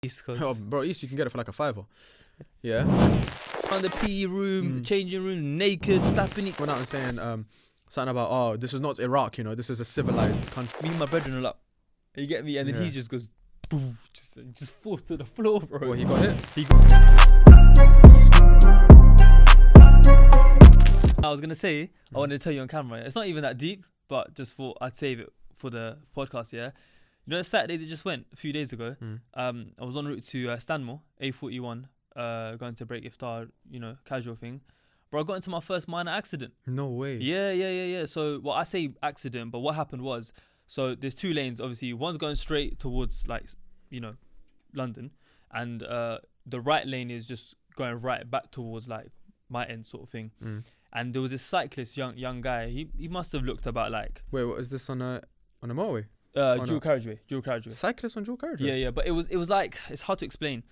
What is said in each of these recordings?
East Coast. Oh, bro, East you can get it for like a £5. Yeah. On the PE room, changing room, naked, slapping it. Went out and saying something about, oh, this is not Iraq, you know, this is a civilized country. Me and my brethren are up. You get me? And then he just goes, boom, just falls to the floor, bro. Well, he got hit. I was gonna say, I wanted to tell you on camera. It's not even that deep, but just thought I'd save it for the podcast. Yeah, you know, Saturday that just went a few days ago. I was en route to Stanmore, A41, going to break iftar, you know, casual thing. Bro, I got into my first minor accident. No way. Yeah. So, well, I say accident, but what happened was, so there's two lanes. Obviously, one's going straight towards, like, you know, London, and the right lane is just going right back towards like my end, sort of thing. And there was this cyclist, young guy. He must have looked about like. Wait, what is this on a motorway? Dual carriageway. Cyclist on dual carriageway. Yeah. But it was like, it's hard to explain.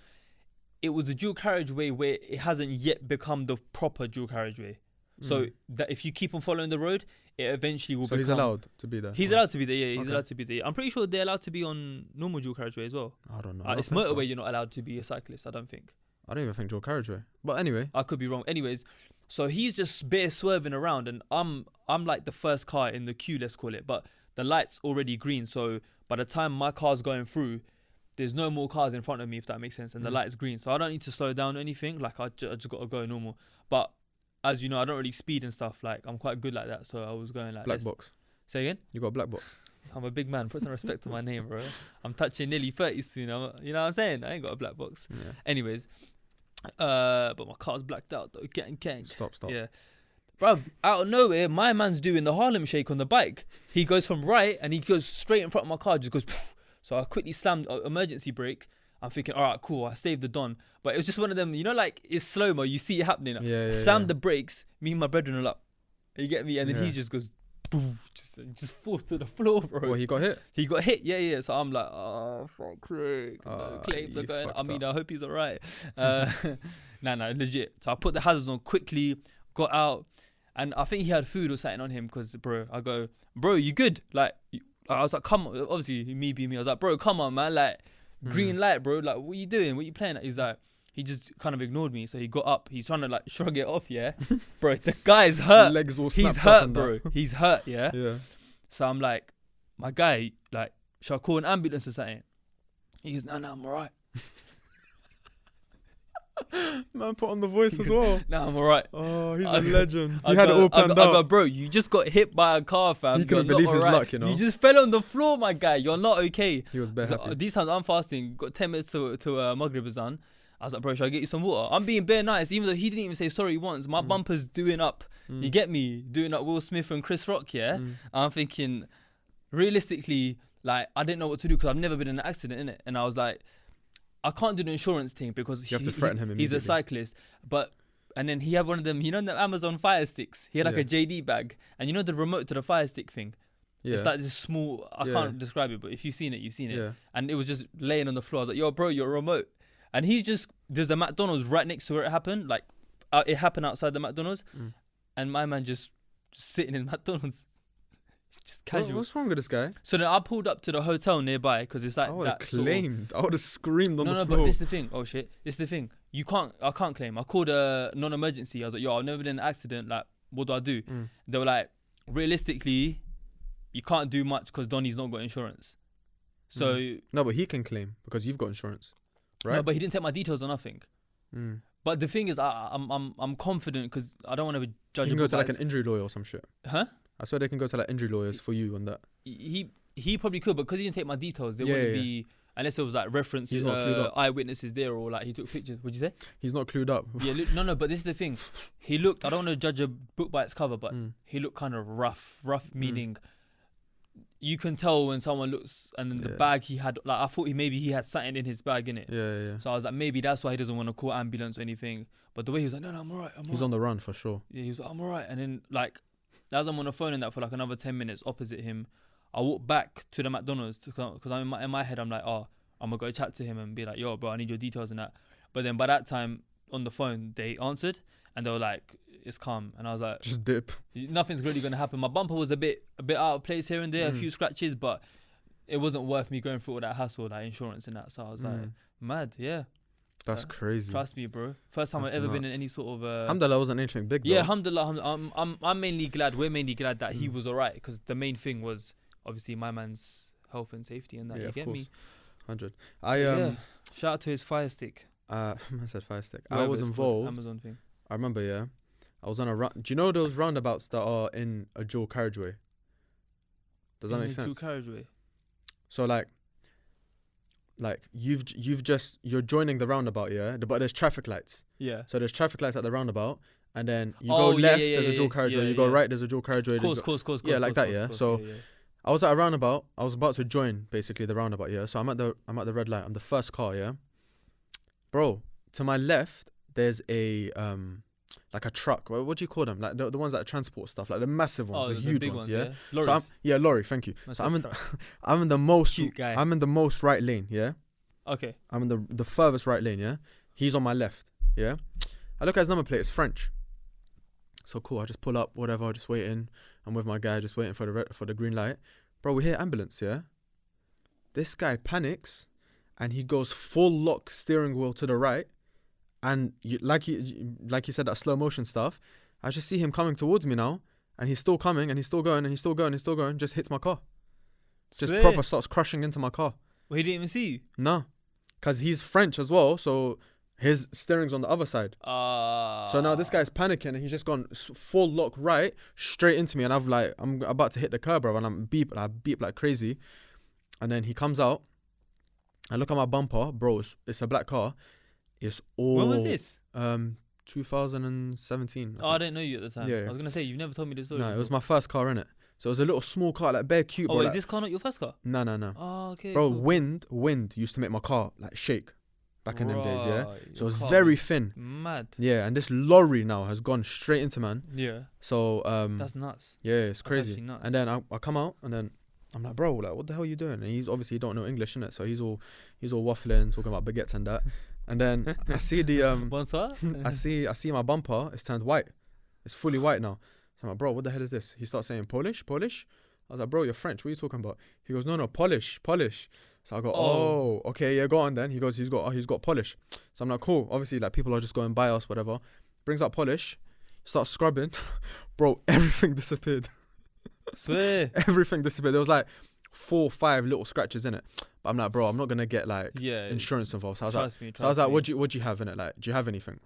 It was the dual carriageway where it hasn't yet become the proper dual carriageway. So that if you keep on following the road, it eventually will become. So he's allowed to be there. He's allowed to be there. Yeah, he's allowed to be there. I'm pretty sure they're allowed to be on normal dual carriageway as well. I don't know. It's motorway. You're not allowed to be a cyclist, I don't think. I don't even think dual carriageway. But anyway, I could be wrong. Anyways, so he's just bare swerving around, and I'm like the first car in the queue, let's call it. But the light's already green, so by the time my car's going through, there's no more cars in front of me, if that makes sense, and the light's green, so I don't need to slow down or anything. Like I just got to go normal. But as you know, I don't really speed and stuff. Like I'm quite good like that, so I was going like black box. Say again? You got a black box. I'm a big man. Put some respect to my name, bro. I'm touching nearly 30 soon. You know what I'm saying? I ain't got a black box. Yeah. Anyways, but my car's blacked out though. Getting. Stop. Yeah. Bruv, out of nowhere, my man's doing the Harlem Shake on the bike. He goes from right and he goes straight in front of my car, just goes poof. So I quickly slammed emergency brake. I'm thinking, all right, cool, I saved the Don. But it was just one of them, you know, like it's slow-mo, you see it happening. Slammed the brakes, me and my brethren are up. You get me? And then he just goes, boom, just falls to the floor, bro. Well, he got hit? He got hit, yeah. So I'm like, oh, fuck's sake. Claims are going. I mean, I hope he's all right. Nah, legit. So I put the hazards on quickly, got out. And I think he had food or something on him because, I go, bro, you good? Like, I was like, come on. Obviously, me being me, I was like, bro, come on, man. Like, green light, bro. Like, what you doing? What you playing at? He's like, he just kind of ignored me. So he got up. He's trying to, like, shrug it off, yeah? Bro, the guy's hurt. Legs all He's hurt, bro. He's hurt, yeah? Yeah. So I'm like, my guy, like, shall I call an ambulance or something? He goes, no, I'm all right. Man, put on the voice as well. No, I'm all right. Oh, he's a legend. He had it all planned out. I go, bro, you just got hit by a car, fam. He couldn't believe his luck, you know. You just fell on the floor, my guy. You're not okay. He was bare happy. These times I'm fasting. Got 10 minutes to Maghrib Azan. I was like, bro, should I get you some water? I'm being bare nice, even though he didn't even say sorry once. My bumper's doing up. You get me? Doing up Will Smith and Chris Rock, yeah? I'm thinking, realistically, like, I didn't know what to do because I've never been in an accident, innit? And I was like, I can't do the insurance thing because you have to threaten him immediately. He's a cyclist. And then he had one of them, you know, the Amazon Fire Sticks. He had like a JD bag. And you know the remote to the Fire Stick thing? Yeah. It's like this small, I can't describe it, but if you've seen it, you've seen it. Yeah. And it was just laying on the floor. I was like, yo, bro, your remote. And there's a McDonald's right next to where it happened. Like, it happened outside the McDonald's. And my man just sitting in McDonald's. Just casual. What's wrong with this guy? So then I pulled up to the hotel nearby because it's like I would have claimed. I would have screamed on the floor. No, but this is the thing. Oh shit, this is the thing. I can't claim. I called a non-emergency. I was like, yo, I've never been in an accident. Like, what do I do? They were like, realistically, you can't do much because Donnie's not got insurance. So no, but he can claim because you've got insurance, right? No, but he didn't take my details or nothing. But the thing is, I'm confident because I don't want to judge. You can go to like an injury lawyer or some shit. Huh? I swear they can go to like injury lawyers for you on that. He probably could, but because he didn't take my details, there wouldn't be, unless it was like reference eyewitnesses there or like he took pictures. What'd you say? He's not clued up. Yeah, no, but this is the thing. He looked, I don't want to judge a book by its cover, but he looked kind of rough meaning you can tell when someone looks, and then the bag he had, like I thought maybe he had something in his bag, innit? Yeah. So I was like, maybe that's why he doesn't want to call ambulance or anything. But the way he was like, no, I'm alright. He's on the run for sure. Yeah, he was like, I'm alright. And then like, as I'm on the phone and that for like another 10 minutes opposite him, I walked back to the McDonald's because I'm in my head, I'm like, oh, I'm going to go chat to him and be like, yo, bro, I need your details and that. But then by that time on the phone, they answered and they were like, it's calm. And I was like, just dip. Nothing's really going to happen. My bumper was a bit out of place here and there, a few scratches, but it wasn't worth me going through all that hassle, like insurance and that. So I was like, Mad, yeah. That's crazy. Trust me, bro. First time I've ever been in any sort of. Alhamdulillah wasn't anything big. Yeah, though. alhamdulillah. I'm mainly glad. We're mainly glad that he was alright, because the main thing was obviously my man's health and safety and that. Yeah, you of get course. me? 100. Yeah. Shout out to his Fire Stick. I said Fire Stick. I Whatever was it's called, involved. Amazon thing. I remember, yeah. I was on a do you know those roundabouts that are in a dual carriageway? Does that make sense? Dual carriageway. So like you're joining the roundabout, yeah. But there's traffic lights. Yeah. So there's traffic lights at the roundabout, and then you Oh, go yeah, left. yeah, There's yeah, a dual yeah, carriageway. yeah, You go yeah. right. There's a dual carriageway. Course. Yeah, like that, yeah. So yeah. I was at a roundabout. I was about to join basically the roundabout, yeah. So I'm at the red light. I'm the first car, yeah. Bro, to my left, there's a like a truck. What do you call them? Like the ones that transport stuff, like the massive ones, the huge big ones, yeah. Lorries. So lorry. Thank you. That's So a I'm in truck. I'm in the most Cute guy. I'm in the most right lane, yeah. Okay. I'm in the furthest right lane, yeah. He's on my left, yeah. I look at his number plate. It's French. So cool. I just pull up, whatever. Just waiting. I'm with my guy, just waiting for the green light. Bro, we hear ambulance, yeah. This guy panics, and he goes full lock steering wheel to the right, and like you said, that slow motion stuff. I just see him coming towards me now, and he's still coming, and he's still going, and he's still going, and he's still going. Just hits my car. Just Swear. proper starts crushing into my car. Well, he didn't even see you. No, because he's French as well, so his steering's on the other side. So now this guy's panicking, and he's just gone full lock right straight into me, and I'm about to hit the curb, bro, and I beep like crazy, and then he comes out. I look at my bumper, bro. It's a black car. It's all. When was this? 2017. I didn't know you at the time. Yeah. I was gonna say you've never told me this story. No, it was my first car, innit? So it was a little small car, like bare cute, bro. Oh, like, is this car not your first car? No. Oh, okay. Bro, cool. wind used to make my car like shake back in them days, yeah. Right, So it was your car very is thin. Mad. Yeah, and this lorry now has gone straight into man. Yeah. So That's nuts. yeah, it's That's crazy. actually nuts. And then I come out, and then I'm like, bro, like, what the hell are you doing? And he's obviously don't know English, innit? So he's all waffling, talking about baguettes and that. And then I see the Bonsoir. I see my bumper. It's turned white. It's fully white now. So I'm like, bro, what the hell is this? He starts saying Polish. I was like, bro, you're French. What are you talking about? He goes, no, Polish. So I go, oh, okay, yeah, go on then. He goes, he's got Polish. So I'm like, cool. Obviously, like, people are just going by us, whatever. Brings out Polish, starts scrubbing. Bro, everything disappeared. Swear. Everything disappeared. There was like 4 or 5 little scratches in it. But I'm like, bro, I'm not gonna get like insurance involved. So I was like, what do you have in it? Like, do you have anything?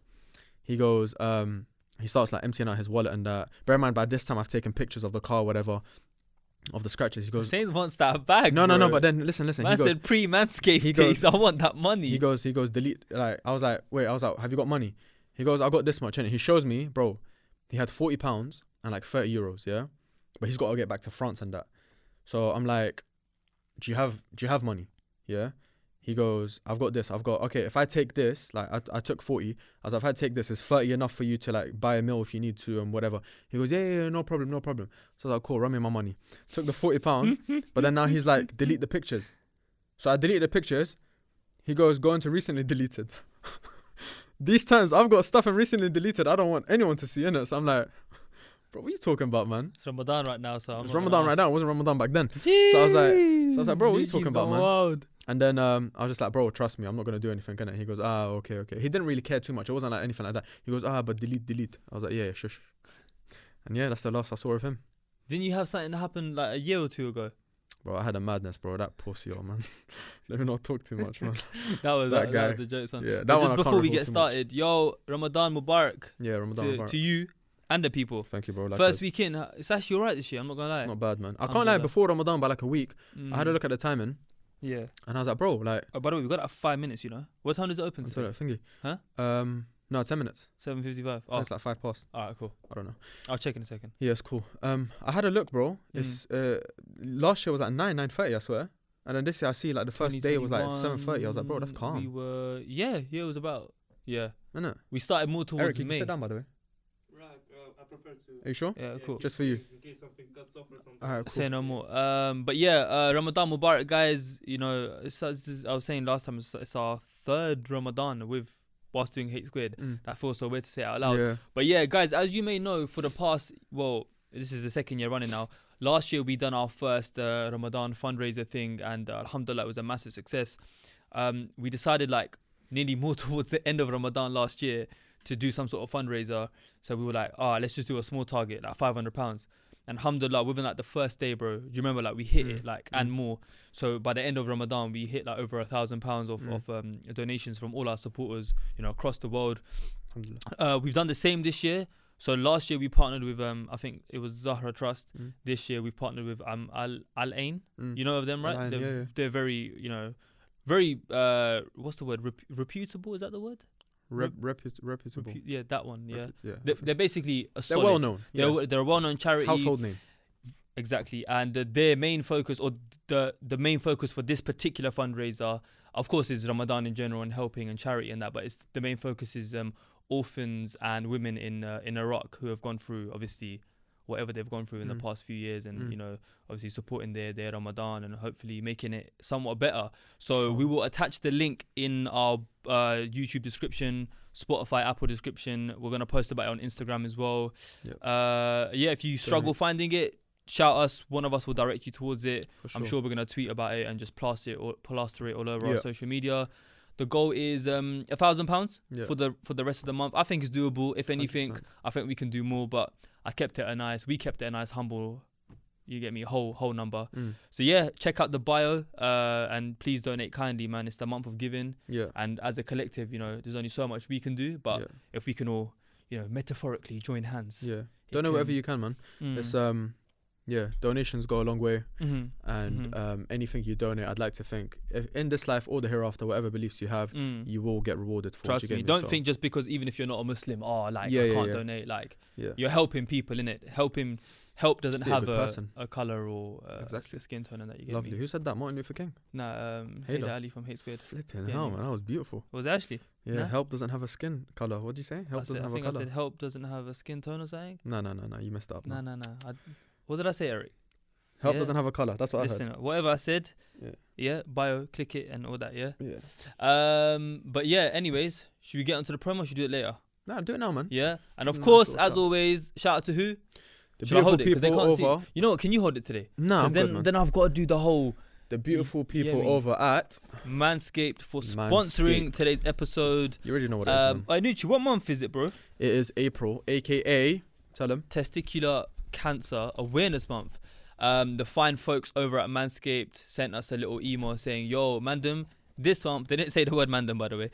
He goes, he starts like emptying out his wallet and bear in mind, by this time I've taken pictures of the car, whatever, of the scratches. He goes, Saints wants that bag. no, bro. but then listen. Man He goes, said pre-Manscaped. he Please, goes- I want that money. he goes, delete. Like, I was like, have you got money? He goes, I got this much in it. He shows me, bro, he had £40 and like €30, yeah? But he's got to get back to France and that. So I'm like, do you have money? Yeah? He goes, I've got this. Okay, if I take this, like I took 40. I was like, if I take this, is 30 enough for you to like buy a meal if you need to and whatever? He goes, yeah, no problem. So I was like, cool, run me my money. Took the £40, but then now he's like, delete the pictures. So I deleted the pictures. He goes, go into recently deleted. These times I've got stuff in recently deleted. I don't want anyone to see in it. So I'm like, bro, what are you talking about, man? It's Ramadan right now, so It's Ramadan right now. It wasn't Ramadan back then. So I was like, bro, what are you talking about, man? Wild. And then I was just like, bro, trust me, I'm not gonna do anything, innit? He goes, okay. He didn't really care too much. It wasn't like anything like that. He goes, but delete. I was like, yeah, shush. And yeah, that's the last I saw of him. Didn't you have something that happened like a year or two ago? Bro, I had a madness, bro. That pussy, man. Let me not talk too much, man. that was that guy. That was the joke, son. Yeah, that But one I just can't before we recall get too started, yo, Ramadan Mubarak. Yeah, Ramadan Mubarak. To you and the people. Thank you, bro. First week in, it's actually alright this year. I'm not gonna lie. It's not bad, man. I can't lie. Alhamdulillah. Before Ramadan, by like a week, I had a look at the timing, Yeah. and I was like, bro, like, Oh, by the way, we got that 5 minutes. You know, what time does it open? until that thingy. Huh? No, 10 minutes. 7:55. Oh. It's like 5 past. Alright, cool. I don't know. I'll check in a second. Yeah, it's cool. I had a look, bro. It's last year was at 9:30, I swear. And then this year I see like the first day was like 7:30. I was like, bro, that's calm. We were, it was about, Innit? We started more towards Eric, you can May. sit down, by the way. Right, I prefer to. Are you sure? Yeah, cool. Just for you. In case something cuts off or something. Alright, cool. Say no more. But yeah, Ramadan Mubarak, guys. You know, I was saying last time, it's our 3rd Ramadan whilst doing Hate Squared. That feels so weird to say it out loud. Yeah. But yeah, guys, as you may know, for the past, this is the 2nd year running now. Last year we done our first Ramadan fundraiser thing, and alhamdulillah, it was a massive success. we decided like nearly more towards the end of Ramadan last year to do some sort of fundraiser. So we were like, let's just do a small target, like £500. And alhamdulillah, within like the first day, bro, do you remember like we hit it like and more. So by the end of Ramadan, we hit like over £1,000 of donations from all our supporters, you know, across the world. We've done the same this year. So last year we partnered with I think it was Zahra Trust. This year we've partnered with Al Ain. You know of them, right? Al-Ain, they're very, you know, very what's the word? Reputable, is that the word? Reputable. Yeah, that one. Yeah, They're they're basically a they're solid. well known. They're a well-known charity. Household name. Exactly, and their main focus, or the main focus for this particular fundraiser, of course, is Ramadan in general and helping and charity and that. But the main focus is orphans and women in Iraq who have gone through obviously whatever they've gone through in the past few years, and you know, obviously supporting their Ramadan and hopefully making it somewhat better. So we will attach the link in our YouTube description, Spotify, Apple description. We're gonna post about it on Instagram as well. If you struggle finding it, shout us. One of us will direct you towards it. I'm sure we're gonna tweet about it and just plaster it all over our social media. The goal is £1,000 for the rest of the month. I think it's doable. If anything, 100%. I think we can do more, but we kept it a nice humble, you get me, whole number. So yeah, check out the bio and please donate kindly, man. It's the month of giving. And as a collective, you know, there's only so much we can do, but if we can all, you know, metaphorically join hands. Donate whatever you can, man. It's donations go a long way. And anything you donate, I'd like to think, if in this life or the hereafter, whatever beliefs you have, you will get rewarded for. Trust me. Don't think just because even if you're not a Muslim, I can't donate. Like, you're helping people, innit? Help doesn't have a colour or a skin tone, and that, you get Lovely. me. Who said that? Martin Luther King? Nah, Haydar Ali from Hate Squared. Flipping hell, man. That was beautiful. Was it actually? Yeah, Nah? help doesn't have a skin colour. What did you say? Help doesn't have a colour. I said help doesn't have a skin tone or something. No. You messed up. No. What did I say, Eric? Help doesn't have a colour. That's what I heard. Whatever I said, bio, click it and all that, But anyways, should we get onto the promo or should we do it later? Nah, do it now, man. Yeah, and of course, as always, shout out to who? The Should I hold beautiful it? 'Cause they people can't see. over. You know what? Can you hold it today? Nah, I'm good, man. Then I've got to do the whole The beautiful people me. over at Manscaped for sponsoring today's episode. You already know what it is, man. Anucci, what month is it, bro? It is April, aka, tell them. Testicular Cancer Awareness Month. The fine folks over at Manscaped sent us a little email saying, yo, Mandem, this month, they didn't say the word Mandem, by the way.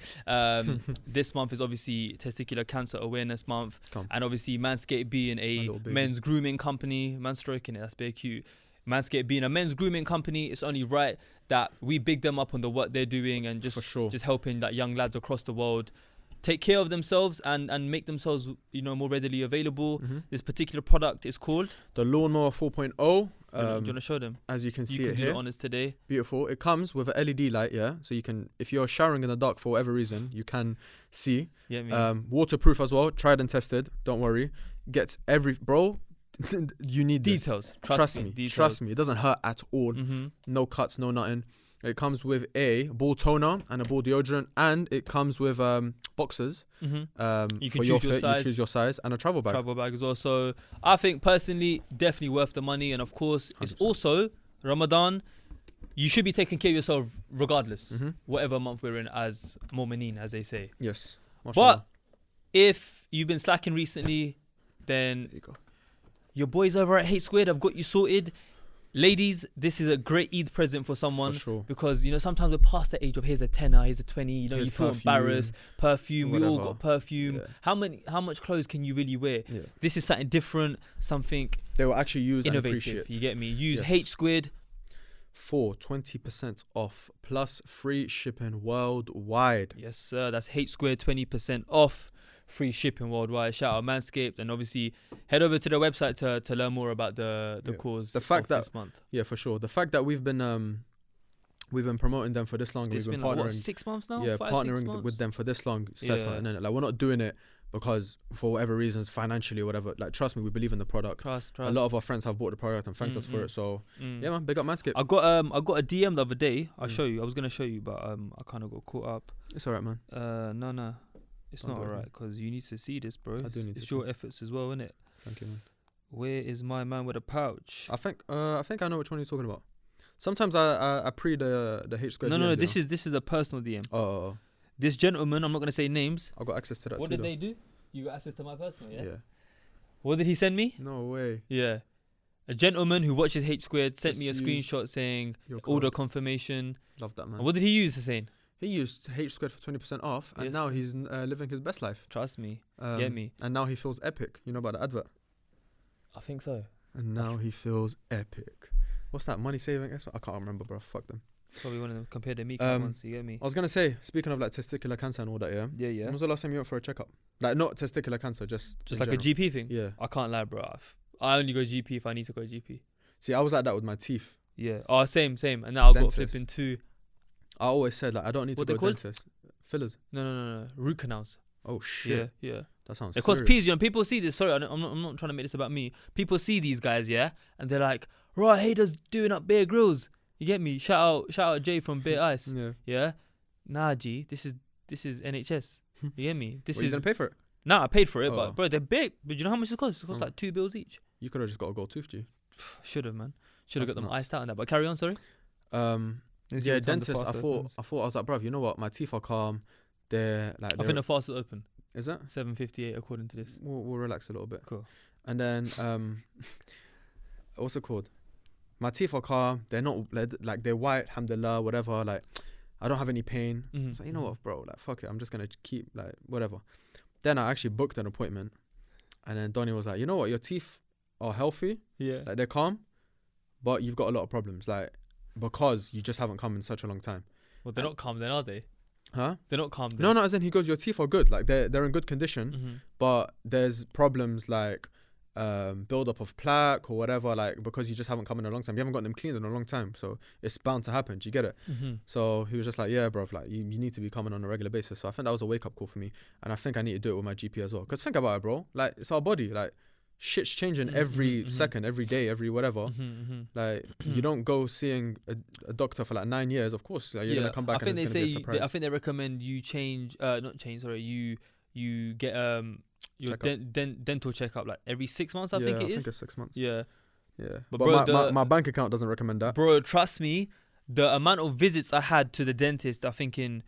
This month is obviously Testicular Cancer Awareness Month. And obviously Manscaped being a men's grooming company, man stroking it, that's very cute. Manscaped being a men's grooming company, it's only right that we big them up on the work they're doing and just helping that young lads across the world take care of themselves and make themselves, you know, more readily available. This particular product is called the Lawnmower 4.0. Do you want to show them? As you can see you it can here. do it on us today. Beautiful. It comes with an LED light, so you can, if you're showering in the dark for whatever reason, you can see. Waterproof as well, tried and tested. Don't worry. Gets you need details. Trust me. It doesn't hurt at all. No cuts, no nothing. It comes with a ball toner and a ball deodorant, and it comes with boxers for your fit. You choose your size, and a travel bag. Travel bag as well. So I think personally, definitely worth the money. And of course, 100%. It's also Ramadan. You should be taking care of yourself regardless, whatever month we're in, as Mu'mineen, as they say. Yes. But if you've been slacking recently, then your boys over at Hate Squared have got you sorted. Ladies, this is a great Eid present for someone, because, you know, sometimes we're past the age of here's a tenner, here's a 20, you know, you feel embarrassed. Perfume, we all got perfume. How much clothes can you really wear? This is something different, something they will actually use innovative, and appreciate. You get me? Use Hate Squared for 20% off plus free shipping worldwide. Yes, sir. That's Hate Squared, 20% off. Free shipping worldwide. Shout out Manscaped, and obviously head over to their website to learn more about the cause. The fact that this month. Yeah, for sure. The fact that we've been promoting them for this long. We've been partnering. Like, what, 6 months now? Yeah, 5, partnering 6 months? with them for this long says something, innit? Like, we're not doing it because for whatever reasons, financially or whatever. Like, trust me, we believe in the product. Trust. A lot of our friends have bought the product and thanked us for it. So yeah, man, big up Manscaped. I got a DM the other day. I'll show you. I was gonna show you, but I kind of got caught up. It's alright, man. No. It's not alright, because you need to see this, bro. I do need to see. It's your efforts as well, innit? Thank you, man. Where is my man with a pouch? I think I know which one you're talking about. Sometimes I pre the H squared. No. DMs, This is a personal DM. Oh. This gentleman, I'm not gonna say names. I got access to that. What too, did though. they do? You got access to my personal, yeah? Yeah. What did he send me? No way. Yeah. A gentleman who watches H squared sent Just me a used screenshot saying Your order code. confirmation. Love that, man. And what did he use to say? He used H squared for 20% off, and Yes. now he's living his best life. Trust me. Get me. And now he feels epic. You know about the advert. I think so. And now he feels epic. What's that? Money saving expert? I can't remember, bro. Fuck them. Probably one of them compared to me. Once, you get me? I was gonna say, speaking of like testicular cancer and all that, yeah. Yeah. When was the last time you went for a checkup? Like not testicular cancer, just Like general. a GP thing. Yeah. I can't lie, bro. I only go GP if I need to go GP. See, I was like that with my teeth. Yeah. Oh, same. And now I've got Dentist. flipping 2. I always said like I don't need What to they go called? dentist. Fillers. No. Root canals. Oh shit. Yeah. That sounds. It costs serious. peas, you know. People see this. Sorry, I'm not trying to make this about me. People see these guys, yeah, and they're like, right, haters doing up Bear Grylls. You get me? Shout out Jay from Bear Ice. Yeah. Yeah. Nah, G. This is NHS. You get me? This What, you is. gonna pay for it? Nah, I paid for it, Oh. but bro, they're big. But you know how much it costs? It costs Oh. like £2 each. You could have just got a gold tooth, G. Should have, man. Should have That's got them nuts. iced out on that. But carry on, sorry. Let me see Yeah, what time the dentist. I fast thought opens. I was like, bruv, you know what? My teeth are calm. They're like. I think the fast is open. Is it? 7:58 according to this. We'll relax a little bit. Cool. And then what's it called? My teeth are calm. They're not like they're white. Alhamdulillah, whatever. Like I don't have any pain. Mhm. So you know what, bro? Like fuck it. I'm just gonna keep like whatever. Then I actually booked an appointment, and then Donnie was like, you know what? Your teeth are healthy. Yeah. Like they're calm, but you've got a lot of problems. Like because you just haven't come in such a long time. Well, they're not calm then, are they? Huh? They're not calm then. No, as in he goes, your teeth are good. Like they're in good condition. Mhm. But there's problems like build-up of plaque or whatever, like because you just haven't come in a long time. You haven't got them cleaned in a long time, so it's bound to happen. Do you get it? Mhm. So he was just like, yeah, bro, like you need to be coming on a regular basis. So I think that was a wake-up call for me, and I think I need to do it with my GP as well. Because think about it, bro. Like it's our body. Like shit's changing every second, every day, every whatever. Like you don't go seeing a doctor for like 9 years. Of course, like, you're gonna come back I think and it's they gonna say be a surprise. I think they recommend you change. Not change. Sorry, you get your Checkup. dental checkup like every 6 months. I think I it is. think it's 6 months. Yeah. Yeah. But But bro, my bank account doesn't recommend that. Bro, trust me, the amount of visits I had to the dentist, I think in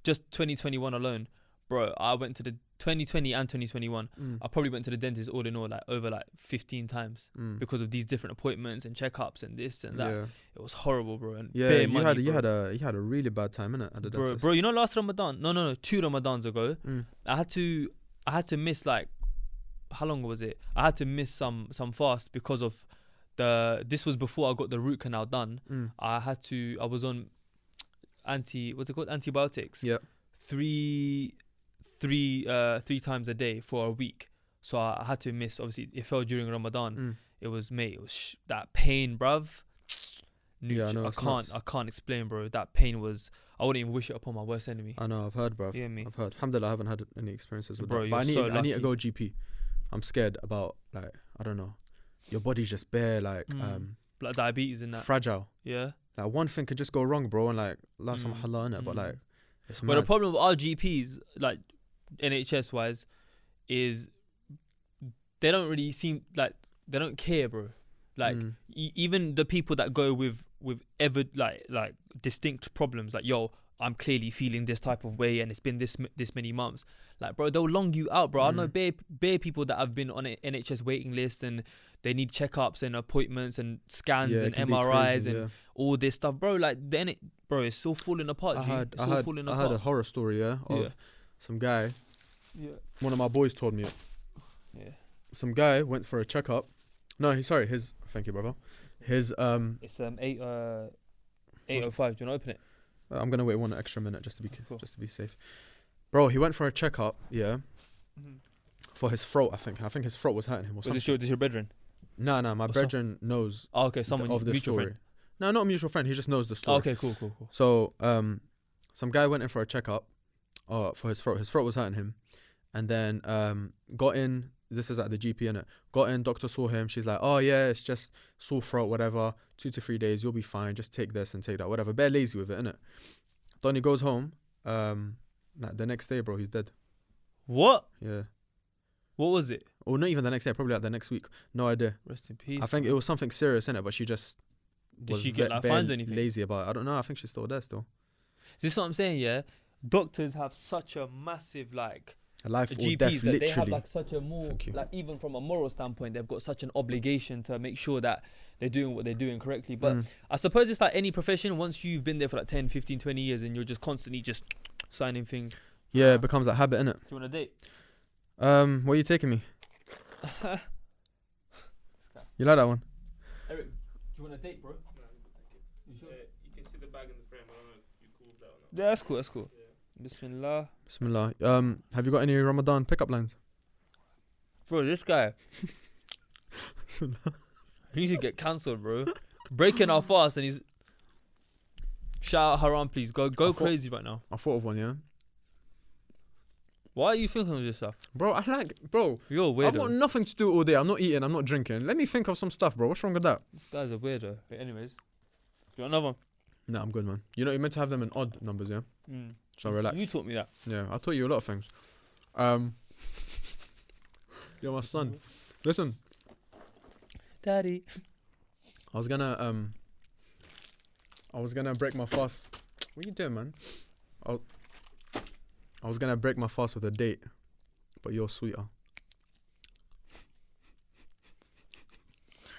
just 2021 alone, bro, I went to the 2020 and 2021. I probably went to the dentist all in all like over like 15 times because of these different appointments and checkups and this and that. Yeah. It was horrible, bro. And Yeah, bare you money, had bro. you had a really bad time, innit, at the dentist. Bro, you know last Ramadan? No, 2 Ramadans ago, Mm. I had to miss like, how long was it? I had to miss some fast because of this was before I got the root canal done. I was on antibiotics. Yeah. Three times a day for a week. So I had to miss, obviously it fell during Ramadan. It was that pain, bruv. Yeah, I know, it's nuts. I can't explain, bro. That pain was, I wouldn't even wish it upon my worst enemy. I know, I've heard, bro. You hear me? I've heard. Alhamdulillah, I haven't had any experiences with Bro, that. But you're I need so to go GP. I'm scared about like I don't know. Your body's just bare like Like diabetes and that. fragile. Yeah. Like one thing could just go wrong, bro, and like last time in it. But like it's But the mad. problem with our GPs, like NHS wise, is they don't really seem like they don't care, bro. Like even the people that go with ever like distinct problems, like yo, I'm clearly feeling this type of way, and it's been this many months. Like, bro, they'll long you out, bro. I know bare people that have been on an NHS waiting list, and they need checkups and appointments and scans and it can be MRIs crazy, and all this stuff, bro. Like, then it's all falling apart. I G. had It's all falling I apart. had a horror story, of some guy. Yeah. One of my boys told me it. Yeah. Some guy went for a checkup. No, his thank you, brother. His It's 8:05. Do you want to open it? I'm gonna wait 1 extra minute just to be Cool. just to be safe. Bro, he went for a checkup, for his throat. I think his throat was hurting him or something. This your brethren? No, my Or brethren knows Oh, okay. Someone of this mutual story. friend. No, not a mutual friend. He just knows the story. Oh, okay, cool. So, some guy went in for a checkup, for his throat. His throat was hurting him, and then got in. This is at the GP, innit? Got in. Doctor saw him. She's like, "Oh yeah, it's just sore throat, whatever. 2 to 3 days, you'll be fine. Just take this and take that, whatever." Bare lazy with it, innit? Donnie goes home. Like the next day, bro, he's dead. What? Yeah. What was it? Or not even the next day. Probably like the next week. No idea. Rest in peace. I think it was something serious, innit? But she just was she get, like, fined or anything? lazy about it. I don't know. I think she's still there still. This is what I'm saying, yeah. Doctors have such a massive like A life or GPs death, that they have literally. like such a more Thank you. like even from a moral standpoint, they've got such an obligation to make sure that they're doing what they're doing correctly. But I suppose it's like any profession. Once you've been there for like 10, 15, 20 years, and you're just constantly just signing things. Yeah, it becomes a habit, innit? Do you want a date? Where are you taking me? You like that one? Eric, do you want a date, bro? No, You sure? you can see the bag in the frame. I don't know if you cool with that or not. Yeah, that's cool. That's cool. Yeah. Bismillah. Bismillah. Have you got any Ramadan pickup lines? Bro, this guy, Bismillah. he needs to get cancelled, bro. Breaking our fast, and he's shout out Haram, please. Go crazy right now. I thought of one, yeah. Why are you thinking of this stuff? Bro, You're a weirdo. I've got nothing to do all day. I'm not eating, I'm not drinking. Let me think of some stuff, bro. What's wrong with that? This guy's a weirdo. But anyways, do you want another one? Nah, I'm good, man. You know, you're meant to have them in odd numbers, yeah? So relax. You taught me that. Yeah, I taught you a lot of things. You're my son. Listen, Daddy. I was gonna break my fast. What are you doing, man? I was gonna break my fast with a date, but you're sweeter.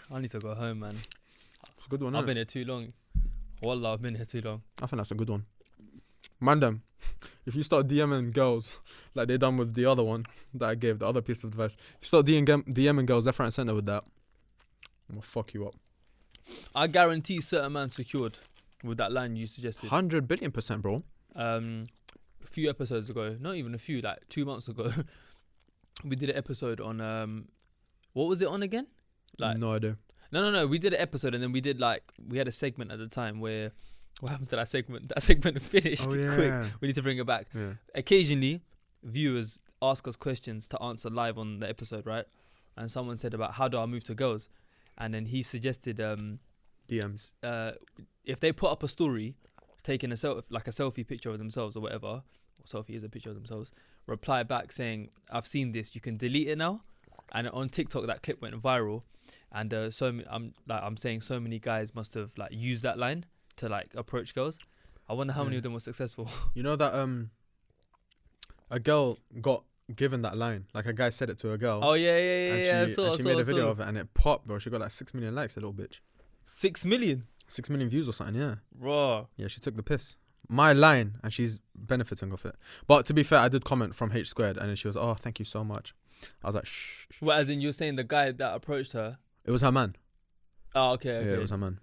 I need to go home, man. It's a good one, I've innit? been here too long. Wallah, I've been here too long. I think that's a good one. Mandem, if you start DMing girls like they done with the other one that I gave, the other piece of advice, if you start DMing girls left, right, and center with that, I'm gonna fuck you up. I guarantee certain man secured with that line you suggested. 100 billion%, bro. A few episodes ago, not even a few, like 2 months ago, we did an episode on what was it on again? Like No idea. No. We did an episode and then we had a segment at the time where what happened to that segment? That segment finished quick. We need to bring it back. Yeah. Occasionally, viewers ask us questions to answer live on the episode, right? And someone said about how do I move to girls, and then he suggested DMs. if they put up a story taking a selfie picture of themselves or whatever, selfie is a picture of themselves, reply back saying I've seen this, you can delete it now. And on TikTok that clip went viral, and I'm saying so many guys must have like used that line to like approach girls. I wonder how many of them were successful. You know that a girl got given that line, like a guy said it to a girl. Oh yeah. And she made a video of it and it popped, bro. She got like 6 million likes, a little bitch. 6 million. 6 million views or something, yeah. Raw. Yeah, she took the piss. My line, and she's benefiting off it. But to be fair, I did comment from H squared, and then she was, oh, thank you so much. I was like, shh. Well, as in you're saying the guy that approached her. It was her man. Oh, okay. Yeah, it was her man.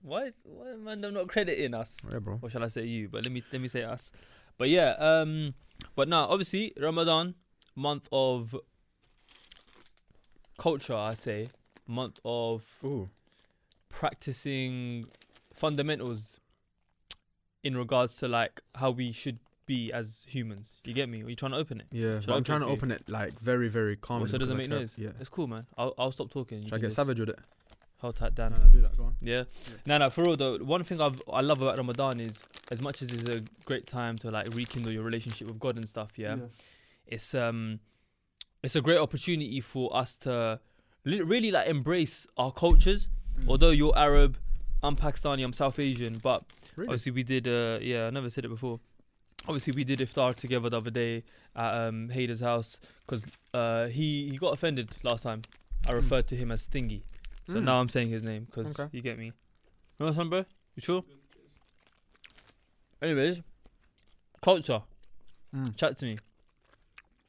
Why man them not crediting us? Yeah, bro. Or shall I say you? But let me say us. But yeah, but now obviously Ramadan, month of culture, I say, month of practicing fundamentals in regards to like how we should be as humans. You get me? Are you trying to open it? Yeah, but I'm trying to open it like very, very calmly. So it doesn't make noise? Yeah. It's cool, man. I'll stop talking. Should I get savage with it? Hold tight down. No, do that, go on. Yeah. No, for real though, one thing I love about Ramadan is, as much as it's a great time to like rekindle your relationship with God and stuff, it's a great opportunity for us to really like embrace our cultures. Although you're Arab, I'm Pakistani, I'm South Asian, but obviously we did I never said it before. Obviously we did iftar together the other day at Haider's house, because he got offended last time. I referred to him as Thingy. So now I'm saying his name because you get me. You know something, bro? You sure? Anyways, culture. Chat to me.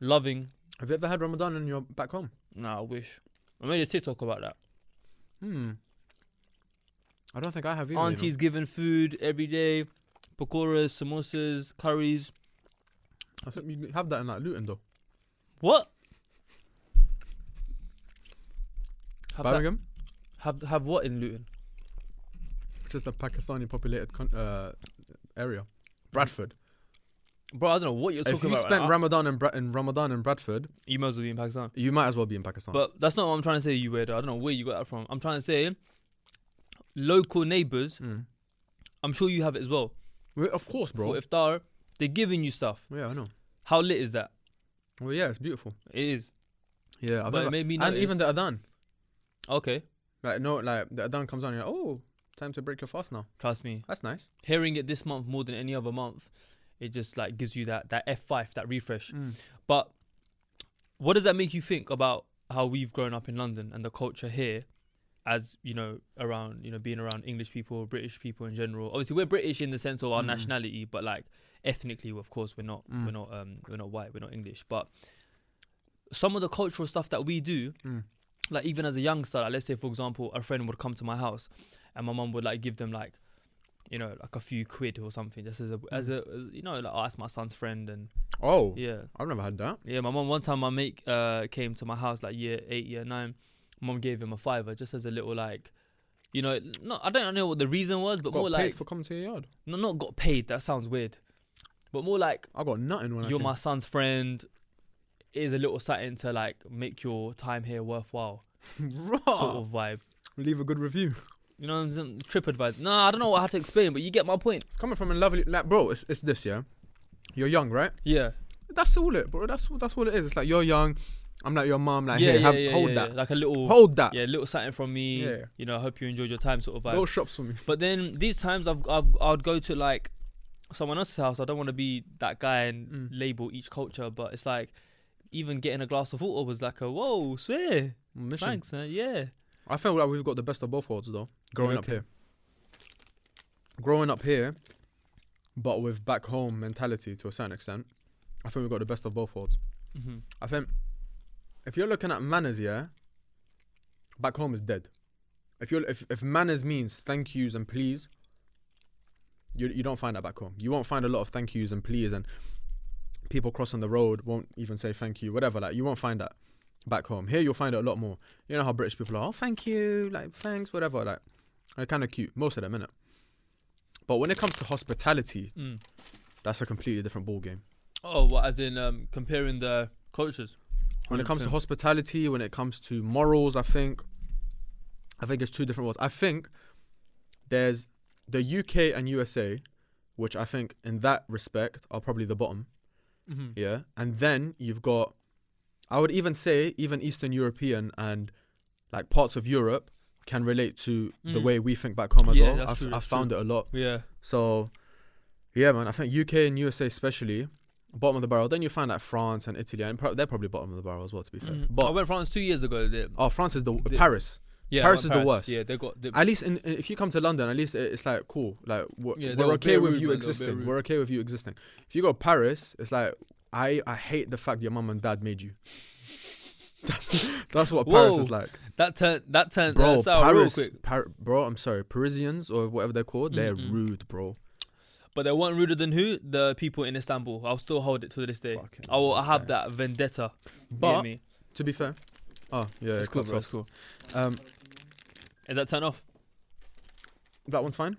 Loving. Have you ever had Ramadan in your back home? Nah, I wish. I made a TikTok about that. I don't think I have either. Aunties giving food every day. Pakoras, samosas, curries. I think you have that in like Luton though. What? Birmingham? Have what in Luton? Just a Pakistani populated area. Bradford. Bro, I don't know what you're talking about. If you spent Ramadan in Bradford, you might as well be in Pakistan. You might as well be in Pakistan. But that's not what I'm trying to say, you weirdo. I don't know where you got that from. I'm trying to say local neighbours, I'm sure you have it as well. Of course, bro. For iftar, they're giving you stuff. Yeah, I know. How lit is that? Well, yeah, it's beautiful. It is. Yeah, but it made me notice. And even the adhan. Okay. Like, no, like, the adhan comes on, you're like, oh, time to break your fast now. Trust me. That's nice. Hearing it this month more than any other month, it just like gives you that F5, that refresh. But what does that make you think about how we've grown up in London and the culture here, as you know, around, you know, being around English people, British people in general? Obviously, we're British in the sense of our nationality, but like ethnically, of course, we're not white, we're not English. But some of the cultural stuff that we do, like even as a youngster, like let's say for example, a friend would come to my house, and my mum would like give them like, you know, like a few quid or something, just as you know, like, oh, that's my son's friend. And yeah, I've never had that. Yeah, my mum, one time my mate came to my house like year 8, year 9. Mum gave him a £5 just as a little like, you know, not, I don't know what the reason was, but got more paid like for coming to your yard. No, not got paid. That sounds weird, but more like I got nothing when you're my son's friend. Is a little something to like make your time here worthwhile. Sort of vibe. Leave a good review. You know what I'm saying? TripAdvisor. No, I don't know how to explain, but you get my point. It's coming from a lovely, like, bro. It's this, yeah. You're young, right? Yeah. That's all it, bro. That's all it is. It's like you're young. I'm like your mom. Like, hold that. Like a little. Hold that. Yeah, little something from me. Yeah. You know, I hope you enjoyed your time, sort of vibe. Go shops for me. But then these times I'd go to like someone else's house. I don't want to be that guy and label each culture, but it's like even getting a glass of water was like a whoa, swear. Mission. Thanks, yeah. I feel like we've got the best of both worlds though. Growing up here, but with back home mentality to a certain extent. I think we've got the best of both worlds. I think if you're looking at manners, yeah, back home is dead. If manners means thank yous and please, you don't find that back home. You won't find a lot of thank yous and please, and people crossing the road won't even say thank you, whatever. Like, you won't find that back home. Here you'll find it a lot more. You know how British people are, oh thank you, like thanks, whatever. Like, they're kind of cute, most of them, innit? But when it comes to hospitality, that's a completely different ball game. Oh, what, as in comparing the cultures? 100%. When it comes to hospitality, when it comes to morals, I think it's two different worlds. I think there's the UK and USA, which I think in that respect are probably the bottom. Yeah. And then you've got, I would even say, even Eastern European and like parts of Europe can relate to the way we think back home as well. I've found it a lot. Yeah. So, yeah, man, I think UK and USA especially, bottom of the barrel. Then you find like France and Italy, and they're probably bottom of the barrel as well, to be fair. But I went France 2 years ago. France is Paris. Yeah, Paris is the worst. Yeah, they got. At least if you come to London, at least it's like cool. Like we're okay with you existing. We're okay with you existing. If you go Paris, it's like I hate the fact your mum and dad made you. That's what Paris is like. That turned bro, Paris, real quick. Bro, I'm sorry, Parisians or whatever they're called, they're rude, bro. But they weren't ruder than who? The people in Istanbul. I'll still hold it to this day. I have that vendetta. But to be fair, it's cool, bro. It's cool. Is that turn off? That one's fine.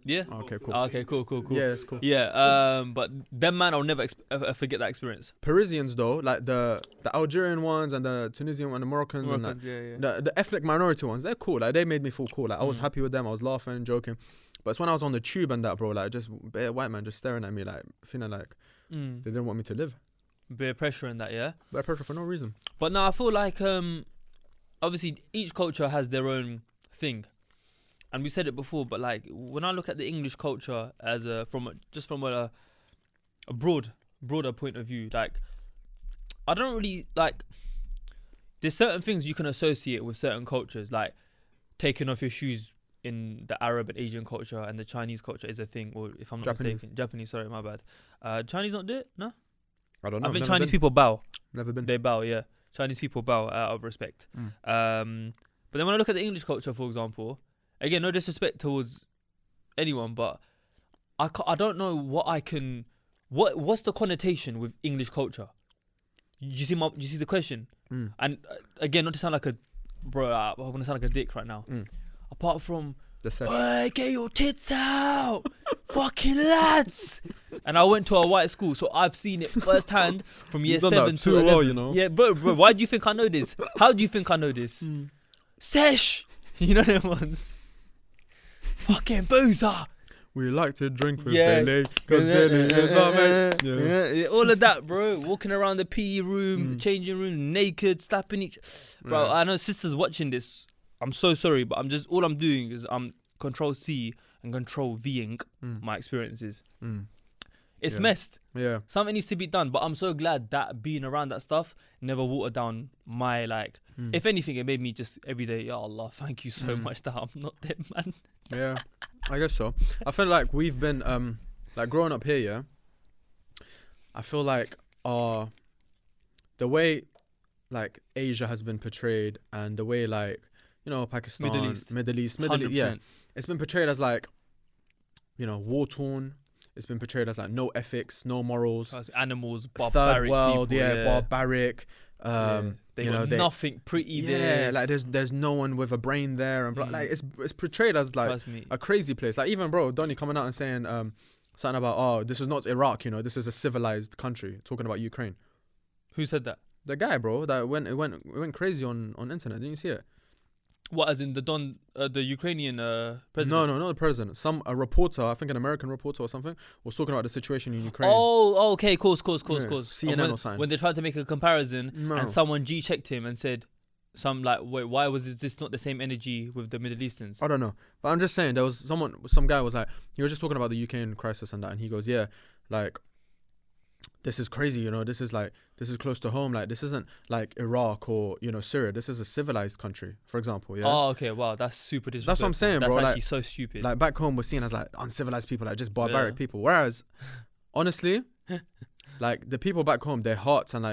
Yeah. Okay, cool. Okay, cool. Yeah, it's cool. Yeah. But them man, I'll never forget that experience. Parisians though, like the Algerian ones and the Tunisian and the Moroccans and like, the ethnic minority ones, they're cool. Like, they made me feel cool. Like, I was happy with them. I was laughing, joking. But it's when I was on the tube and that, bro, like, just bare white man just staring at me, like, feeling like they didn't want me to live. Bare pressure in that, yeah. Bare pressure for no reason. But no, I feel like obviously each culture has their own thing. And we said it before, but like when I look at the English culture as from a broader point of view, like I don't really like. There's certain things you can associate with certain cultures, like taking off your shoes in the Arab and Asian culture, and the Chinese culture is a thing. Or if I'm not mistaken, Japanese. Sorry, my bad. Chinese don't do it, no. I don't know. I think Chinese people bow. Never been. They bow, yeah. Chinese people bow out of respect. But then when I look at the English culture, for example. Again, no disrespect towards anyone, but I don't know what's the connotation with English culture? You see the question? And again, not to sound like a bro, I want to sound like a dick right now. Apart from hey, get your tits out, fucking lads. And I went to a white school, so I've seen it firsthand from year 7 to 11. Well, you know? Yeah, bro, why do you think I know this? How do you think I know this? Sesh, you know them ones. Fucking boozer. We like to drink with Billy, cause Billy is our mate. Yeah, all of that, bro. Walking around the PE room, changing room, naked, slapping each. Bro, I know sisters watching this I'm so sorry, but all I'm doing is I'm Control C and Control Ving my experiences. It's messed. Yeah. Something needs to be done, but I'm so glad that being around that stuff never watered down my like. If anything, it made me just every day, ya Allah, thank you so much that I'm not them, man. Yeah, I guess so. I feel like we've been like growing up here. Yeah, I feel like the way like Asia has been portrayed and the way like Pakistan, Middle East, yeah, it's been portrayed as like war torn. It's been portrayed as like no ethics, no morals, animals, barbaric third world, people, barbaric. They got nothing pretty there. Yeah, like there's no one with a brain there, and like it's portrayed as like a crazy place. Like even Donny coming out and saying something about this is not Iraq, this is a civilized country. Talking about Ukraine. Who said that? The guy, bro, that went crazy on internet. Didn't you see it? What, as in the Ukrainian president? No, not the president. A reporter, I think an American reporter or something, was talking about the situation in Ukraine. Oh, okay, course. CNN or something. When they tried to make a comparison, and someone G-checked him and said, wait, why was this not the same energy with the Middle Easterns? I don't know, but I'm just saying there was some guy was like, he was just talking about the Ukraine crisis and that, and he goes, yeah, like, this is crazy, this is close to home. Like, this isn't like Iraq or, Syria. This is a civilized country, for example. Yeah. Oh, okay. Wow. That's super disrespectful. That's what I'm saying, bro. That's like, actually so stupid. Like, back home, we're seen as like uncivilized people, like just barbaric people. Whereas, honestly, like the people back home, their hearts and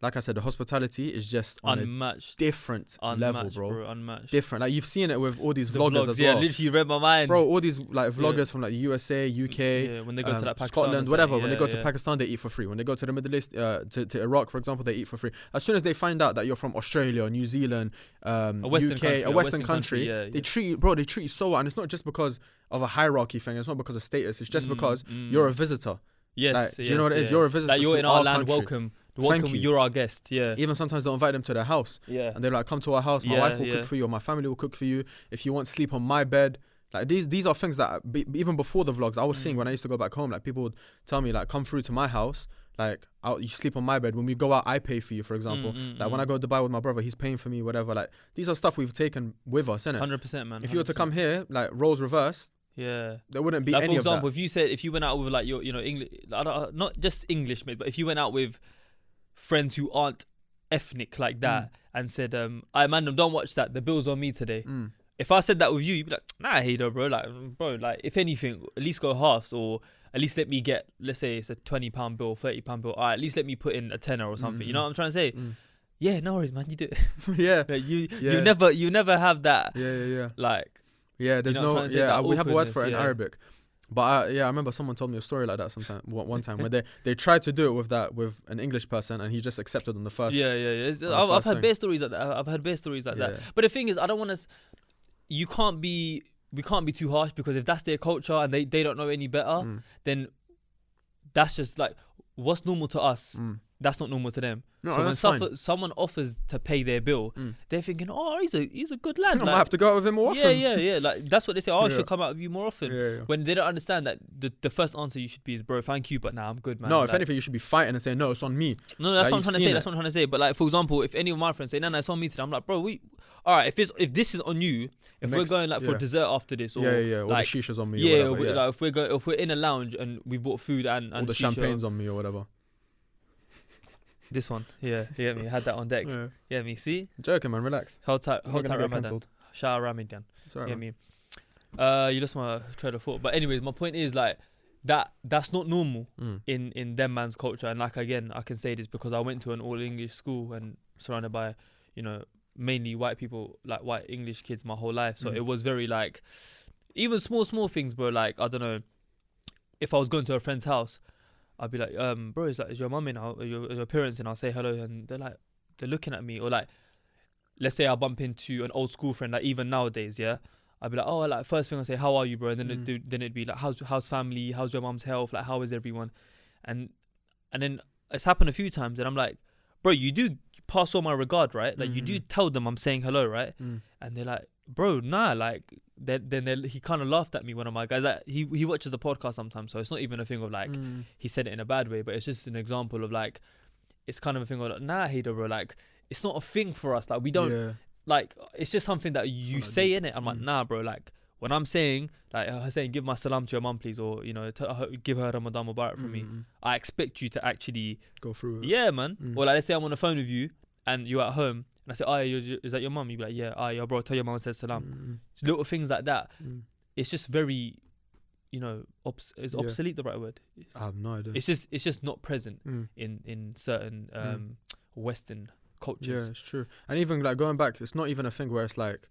like I said, the hospitality is just on unmatched, a different level, bro. Unmatched. Different. Like, you've seen it with all these vloggers as well. Yeah, literally read my mind. Bro, all these like vloggers from like the USA, UK, when they go to like Pakistan, Scotland, whatever. When they go to Pakistan, they eat for free. When they go to the Middle East, to Iraq, for example, they eat for free. As soon as they find out that you're from Australia or New Zealand, a Western country, they treat you so well. And it's not just because of a hierarchy thing. It's not because of status. It's just because you're a visitor. Yes, like, do you know what it is? You're a visitor. Like, you're to in our land. Country. Welcome, you're our guest. Yeah. Even sometimes they'll invite them to their house. Yeah. And they're like, come to our house. My wife will cook for you, or my family will cook for you. If you want, sleep on my bed. Like, these are things that even before the vlogs I was seeing when I used to go back home. Like, people would tell me like, come through to my house. Like, you sleep on my bed. When we go out, I pay for you, for example. Like, when I go to Dubai with my brother, he's paying for me, whatever. Like, these are stuff we've taken with us, innit? 100%, man. 100%. If you were to come here, like roles reversed. Yeah, there wouldn't be like, any of that. For example, if you went out with like your English, not just English mates, but if you went out with friends who aren't ethnic like that and said, I man, don't watch that. The bill's on me today. If I said that with you, you'd be like, nah, hater, bro. Like, if anything, at least go halves, or at least let me get, let's say it's a £20 bill, £30 bill. All right, at least let me put in a tenner or something. You know what I'm trying to say? Yeah, no worries, man. You do. Yeah. You never have that. Yeah. Like. Yeah, there's no. Yeah, we have a word for it in Arabic, but I remember someone told me a story like that one time where they tried to do it with an English person and he just accepted on the first. Yeah. I've had bare stories like that. But the thing is, I don't want to. We can't be too harsh, because if that's their culture and they don't know any better, then that's just like what's normal to us. That's not normal to them. No, so when someone offers to pay their bill, they're thinking, oh, he's a good lad. I might have to go out with him more often. Yeah. Like, that's what they say. Oh, I should come out with you more often. Yeah. When they don't understand that the first answer you should be is, bro, thank you, but nah, I'm good, man. No, if anything, you should be fighting and saying, no, it's on me. No, that's what I'm trying to say. But like, for example, if any of my friends say, no, it's on me today, I'm like, bro, all right, if this is on you, if we're going like for dessert after this, or or like, the shisha's on me, or whatever, like if we're in a lounge and we bought food and all the champagne's on me or whatever. This one, yeah, you get me. I had that on deck. Yeah, me. See, I'm joking, man. Relax. Hold tight, Ramadan. Shout out Ramadan. Sorry, you get me. You lost my train of thought. But anyways, my point is like that's not normal in them man's culture. And like, again, I can say this because I went to an all English school and surrounded by, mainly white people, like white English kids, my whole life. So it was very like, even small things, bro. Like, I don't know, if I was going to a friend's house, I'd be like, bro, is your mum in? Or your parents in? I'll say hello, and they're looking at me. Or like, let's say I bump into an old school friend, like even nowadays, yeah, I'd be like, oh, like first thing I say, how are you, bro? And then it'd be like, how's family? How's your mum's health? Like, how is everyone? And then it's happened a few times, and I'm like, bro, you do pass all my regard, right? Like, you do tell them I'm saying hello, right? And they're like, bro, nah, like, then he kind of laughed at me, one of my guys. Like, he watches the podcast sometimes, so it's not even a thing of like he said it in a bad way, but it's just an example of like, it's kind of a thing of like, nah, hater, bro, like, it's not a thing for us. Like, we don't like it's just something that you say in it. I'm like, Mm. nah, bro. Like when I'm saying, like her saying, give my salam to your mum, please, or give her Ramadan Mubarak from me. I expect you to actually Go through it. yeah, man. Mm. Or like, let's say I'm on the phone with you and you're at home, and I say, oh, is that your mum? You be like, yeah, yo, bro, tell your mum I said salam. Mm. Just little things like that. Mm. It's just very, is Yeah. obsolete the right word? I have no idea. It's just not present Mm. in certain Western cultures. Yeah, it's true. And even like going back, it's not even a thing where it's like,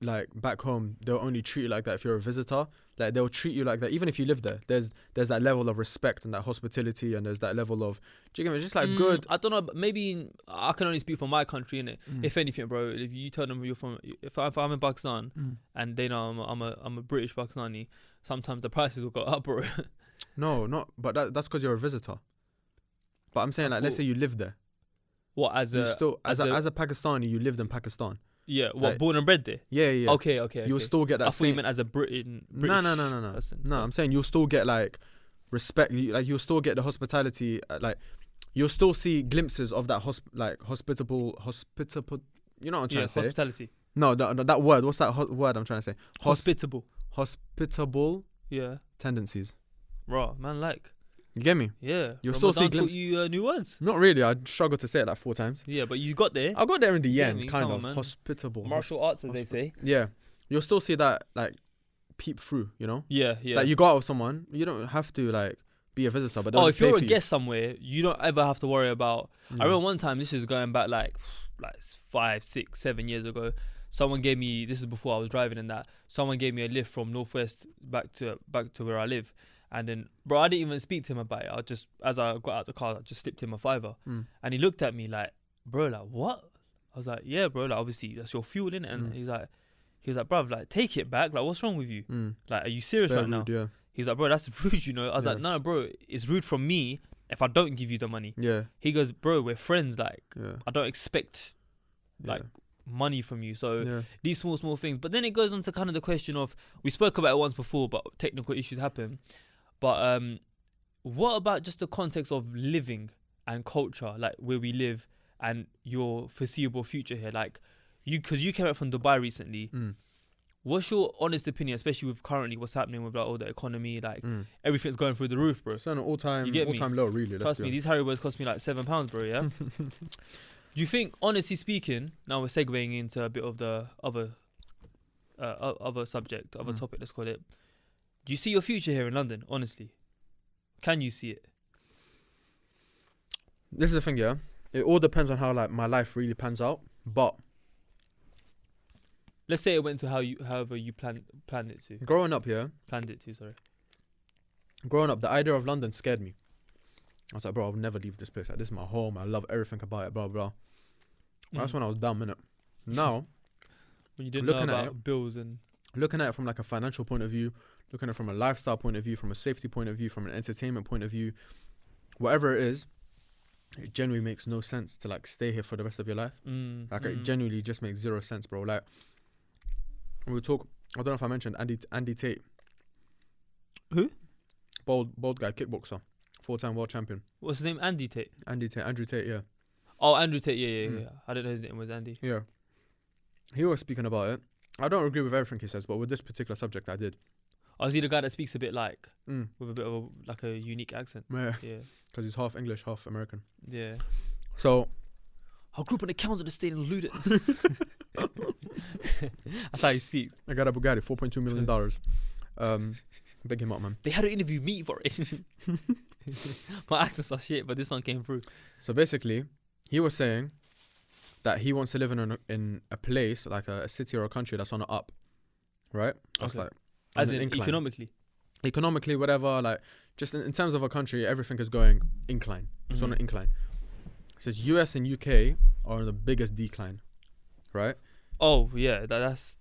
like back home they'll only treat you like that if you're a visitor. Like they'll treat you like that even if you live there. There's that level of respect and that hospitality, and there's that level of, do you get me? Just like good. I don't know. But maybe I can only speak for my country, innit? Mm. If anything, bro, if you tell them you're from, if I'm in Pakistan Mm. and they know I'm a British Pakistani, sometimes the prices will go up, bro. No, not. But that's because you're a visitor. But I'm saying, like, let's say you live there. What as You a still as a Pakistani, you lived in Pakistan. yeah? What like- born and bred there? Yeah. Okay. You'll still get I that thought you same. meant as a British No. person. No, I'm saying you'll still get like respect. Like you'll still get the hospitality. Like you'll still see glimpses of that hospitable. You know what I'm trying to say? Hospitality. No, that word. What's that word I'm trying to say? Hospitable. Hospitable Yeah. tendencies. Raw, man, like. You get me? Yeah. You'll still see Ramadan taught glimpse- you new words. Not really. I struggled to say it like 4 times. Yeah, but you got there. I got there in the Yeah, end, me, kind come of on, man. hospitable. Martial arts, as they say. Yeah, you'll still see that like peep through. You know, Yeah. like you go out with someone, you don't have to like be a visitor, but they'll Oh, just if you're pay a for guest somewhere, you don't ever have to worry about. you. I remember one time. This is going back like 5, 6, 7 years ago. Someone gave me. This is before I was driving and that. Someone gave me a lift from Northwest back to where I live. And then, bro, I didn't even speak to him about it. I just, as I got out the car, I just slipped him a $5. Mm. And he looked at me like, bro, like, what? I was like, yeah, bro, like, obviously, that's your fuel, innit? And he was like, bruv, like, take it back. Like, what's wrong with you? Like, are you serious Bare right now? rude, yeah. He's like, bro, that's rude, you know? I was Yeah. like, no, bro, it's rude from me if I don't give you the money. Yeah, He goes, bro, we're friends. Like, yeah. I don't expect, like, money from you. So yeah. these small things. But then it goes on to kind of the question of, we spoke about it once before, but technical issues happen. But what about just the context of living and culture, like where we live and your foreseeable future here? Like because you came back from Dubai recently. What's your honest opinion, especially with currently what's happening with like all the economy, like everything's going through the roof, bro? It's on an all-time You get me? low, really. Trust me, these Haribo's cost me like £7, bro. Yeah. Do you think, honestly speaking, now we're segueing into a bit of the other subject, other topic, let's call it. Do you see your future here in London, honestly? Can you see it? This is the thing, yeah. It all depends on how like my life really pans out. But Let's say it went to however you planned it to. growing up, yeah, Sorry. the idea of London scared me. I was like, bro, I'll never leave this place. Like, this is my home. I love everything about it. Blah blah. That's when I was dumb, innit? Now, when you didn't know looking at about bills and looking at it from like a financial point of view, looking at it from a lifestyle point of view, from a safety point of view, from an entertainment point of view, whatever it is, it genuinely makes no sense to like stay here for the rest of your life. It genuinely just makes zero sense, bro. Like we talk. I don't know if I mentioned Andy Tate. Who? Bald guy, kickboxer, 4-time world champion. What's his name? Andrew Tate, yeah. Oh, Andrew Tate, yeah. I didn't know his name was Andy. Yeah. He was speaking about it. I don't agree with everything he says, but with this particular subject, I did. Oh, is he the guy that speaks a bit like, with a bit of like a unique accent? Yeah. Yeah. Because he's half English, half American. Yeah. So, I grew up in the county of the state in Luton. That's how he speaks. I got a Bugatti, $4.2 million. Big him up, man. They had to interview me for it. My accents are shit, but this one came through. So basically, he was saying that he wants to live in a place, like a city or a country that's on an up, right? That's Okay. like As an in incline. economically. Whatever, like just in terms of a country, everything is going incline. It's on an incline. It says US and UK are on the biggest decline, right? Oh yeah, that's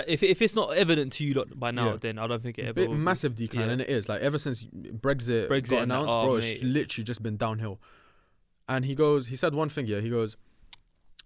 if it's not evident to you lot by now, Yeah. then I don't think it ever will be. Massive decline, Yeah. and it is like ever since Brexit got and announced, that, bro. mate. It's literally just been downhill. And he said one thing, yeah. He goes,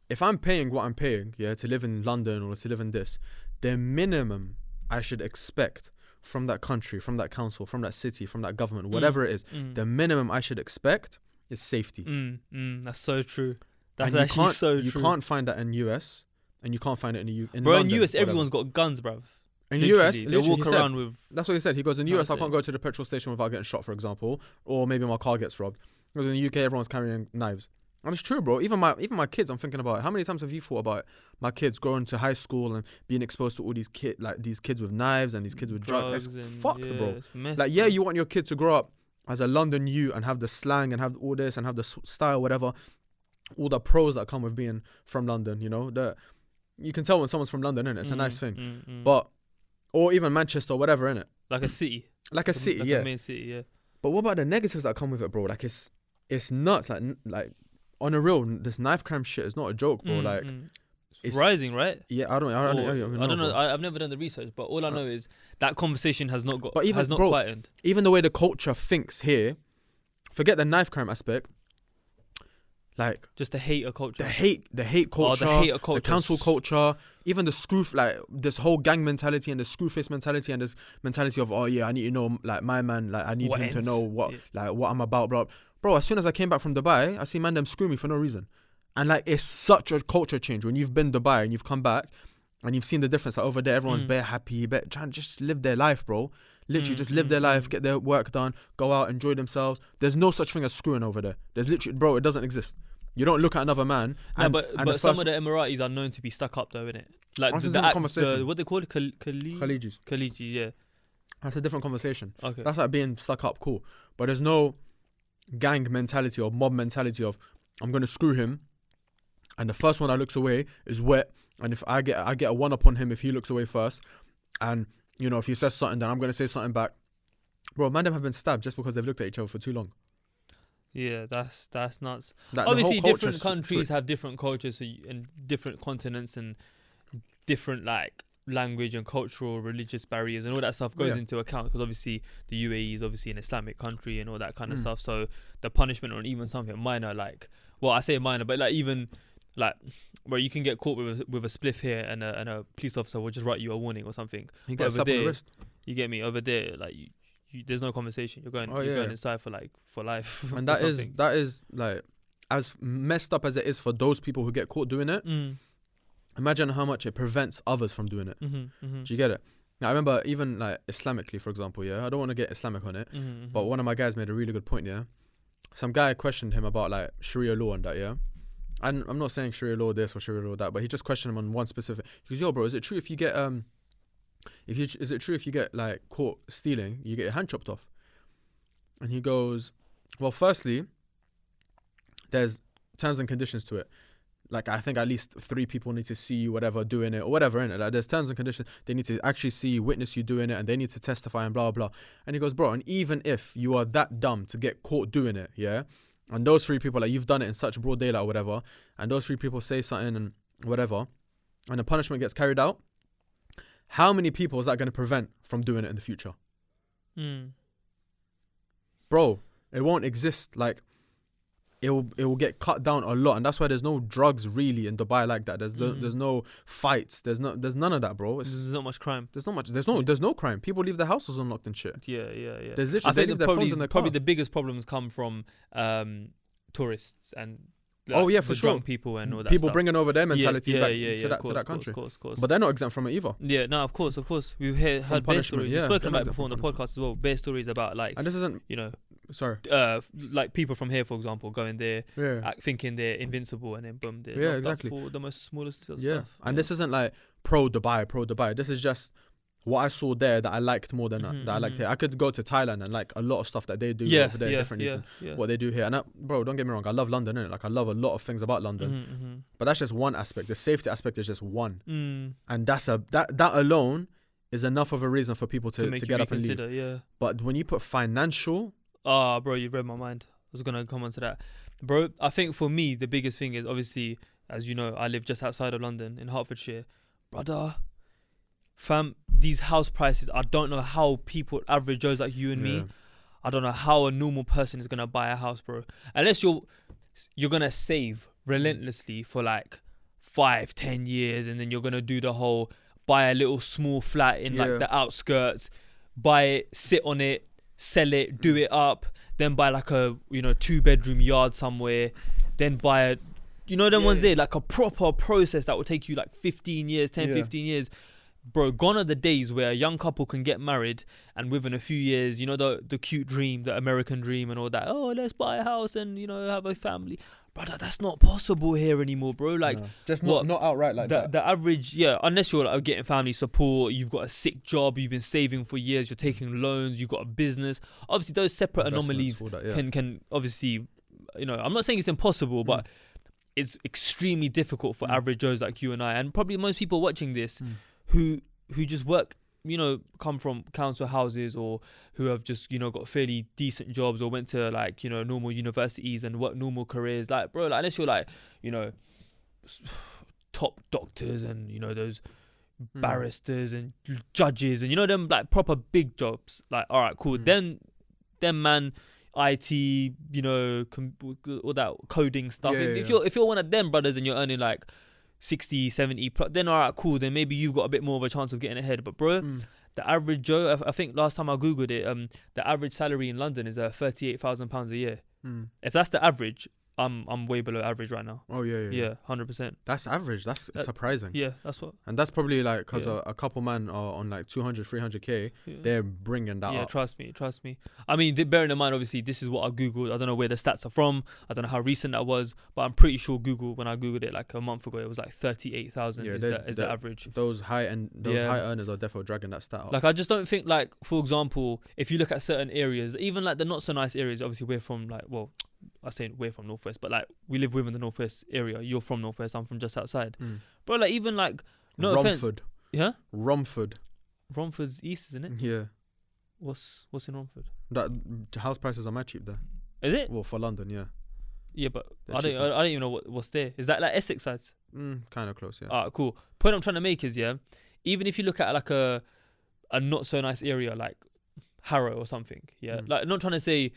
if I'm paying what I'm paying, yeah, to live in London or to live in this, the minimum I should expect from that country, from that council, from that city, from that government, whatever it is, the minimum I should expect is safety. That's so true. That's And actually so true. You can't find that in US and you can't find it in the in Bro, London, in US, whatever. everyone's got guns, bruv. In the Literally, US, they literally, walk he said, around with. that's what he said. He goes, in the That's US, I can't it. go to the petrol station without getting shot, for example, or maybe my car gets robbed. Because in the UK, everyone's carrying knives. And it's true, bro. Even my kids, I'm thinking about it. How many times have you thought about it? My kids going to high school and being exposed to all these kids with knives and these kids with drugs. It's fucked, bro. It's messed, Like, yeah, you want your kid to grow up as a London youth and have the slang and have all this and have the style, whatever. All the pros that come with being from London, you know. You can tell when someone's from London, innit? It's a nice thing. But, or even Manchester or whatever, innit? Like a city. Like a city, like yeah. a main city, yeah. But what about the negatives that come with it, bro? Like, it's nuts. Like on a real, this knife crime shit is not a joke, bro. Like, it's rising, right? Yeah, I don't know. I've never done the research, but all I know is that conversation has not Bro, quietened. Even the way the culture thinks here, forget the knife crime aspect. Like, just the hater culture. The hate culture. The hater culture. The cancel culture. Even the like this whole gang mentality and the screwface mentality and this mentality of, oh yeah, I need to know, like, my man, like, I need him to know what I'm about, bro. Bro, as soon as I came back from Dubai, I see man them screw me for no reason. And like, it's such a culture change when you've been Dubai and you've come back and you've seen the difference. Like, over there, everyone's bare happy, trying to just live their life, bro. Literally just live their life, get their work done, go out, enjoy themselves. There's no such thing as screwing over there. There's literally, bro, it doesn't exist. You don't look at another man. But some of the Emiratis are known to be stuck up, though, innit? Like what they call it, Khalijis, yeah. That's a different conversation. Okay. That's like being stuck up, cool. But there's no gang mentality or mob mentality of, I'm gonna screw him, and the first one that looks away is wet. And if I get a one up on him if he looks away first, and you know, if he says something, then I'm gonna say something back. Bro, man, them have been stabbed just because they've looked at each other for too long. Yeah, that's nuts. Like, obviously, different countries have different cultures and different continents and different like language and cultural, religious barriers and all that stuff goes into account, because obviously the UAE is obviously an Islamic country and all that kind of stuff. So the punishment on even something minor, like, well, I say minor, but like even like where you can get caught with a spliff here and a police officer will just write you a warning or something. You get a slap on the wrist. You get me? Over there, like there's no conversation. You're going inside for life. And that is like, as messed up as it is for those people who get caught doing it. Imagine how much it prevents others from doing it. Do you get it? Now, I remember even like Islamically, for example, yeah, I don't want to get Islamic on it, but one of my guys made a really good point, yeah. Some guy questioned him about like Sharia law and that, yeah. And I'm not saying Sharia law this or Sharia law that, but he just questioned him on one specific. He goes, yo, bro, is it true if you get is it true if you get like caught stealing, you get your hand chopped off? And he goes, well, firstly, there's terms and conditions to it. Like, I think at least 3 people need to see you, whatever, doing it or whatever, innit? Like, there's terms and conditions. They need to actually see you, witness you doing it, and they need to testify and blah, blah. And he goes, bro, and even if you are that dumb to get caught doing it, yeah, and those 3 people, like, you've done it in such broad daylight or whatever, and those 3 people say something and whatever, and the punishment gets carried out, how many people is that going to prevent from doing it in the future? Bro, it won't exist. Like, it will get cut down a lot, and that's why there's no drugs really in Dubai like that. There's no fights. There's none of that, bro. There's not much crime. There's no crime. People leave their houses unlocked and shit. Yeah. There's literally, they leave their phones in their car. Probably the biggest problems come from tourists and for sure, drunk people and all that. People stuff. bringing over their mentality back to that country. Of course. But they're not exempt from it either. Yeah, no, of course. We've heard bear stories. We've spoken about it before on the podcast as well. Bear stories about like, and this isn't, sorry, like people from here, for example, going there, thinking they're invincible, and then boom, they're exactly for the most smallest stuff. And this isn't like pro Dubai. This is just what I saw there that I liked more than that I liked here. I could go to Thailand and like a lot of stuff that they do over there differently from what they do here. And bro, don't get me wrong, I love London, innit? Like, I love a lot of things about London, but that's just one aspect. The safety aspect is just one, and that alone is enough of a reason for people to get up and leave. Yeah. But when you put financial, bro, you read my mind. I was gonna come on to that, bro. I think for me the biggest thing is, obviously, as you know, I live just outside of London in Hertfordshire, brother. Fam, these house prices, I don't know how people, average Joes like you and me, I don't know how a normal person is gonna buy a house, bro. Unless you're gonna save relentlessly for like 5-10 years, and then you're gonna do the whole buy a little small flat in like the outskirts, buy it, sit on it, sell it, do it up, then buy like a 2-bedroom yard somewhere, then buy a you know them ones there, like a proper process that will take you like 15 years, 10, 15 years. Bro, gone are the days where a young couple can get married and within a few years, you know, the cute dream, the American dream and all that. Oh, let's buy a house and, you know, have a family. Brother, that's not possible here anymore, bro. Like, just not outright like that. The average, unless you're like getting family support, you've got a sick job, you've been saving for years, you're taking loans, you've got a business. Obviously, those separate anomalies can obviously, you know, I'm not saying it's impossible, but it's extremely difficult for average Joes like you and I, and probably most people watching this who just work, you know, come from council houses or who have just, you know, got fairly decent jobs or went to like, you know, normal universities and work normal careers. Like, bro, like unless you're like, you know, top doctors and, you know, those barristers and judges and, you know, them like proper big jobs. Like, all right, cool. Then man, IT, you know, all that coding stuff. If you're one of them brothers and you're earning like 60, 70 plus, then all right, cool, then maybe you've got a bit more of a chance of getting ahead. But bro, the average Joe, I think last time I googled it, the average salary in London is £38,000 a year. If that's the average, I'm way below average right now. Oh yeah, 100%. That's average. That's surprising. Yeah, that's what. And that's probably like because a couple man are on like 200, 300k. They're bringing that up. Yeah, trust me. I mean, bearing in mind, obviously, this is what I googled. I don't know where the stats are from. I don't know how recent that was, but I'm pretty sure Google, when I googled it like a month ago, it was like 38,000 is the average. Those high earners are definitely dragging that stat up. Like, I just don't think, like, for example, if you look at certain areas, even like the not so nice areas, obviously we're from like, well, I say we're from Northwest, but like we live within the Northwest area. You're from Northwest, I'm from just outside. Bro, like even like, no offense. Yeah? Romford's east, isn't it? Yeah. What's in Romford? That house prices are mad cheap there. Is it? Well, for London, yeah. Yeah, but I don't even know what's there. Is that like Essex sides? Kind of close, yeah. Alright, cool. Point I'm trying to make is, even if you look at like a not so nice area like Harrow or something, like not trying to say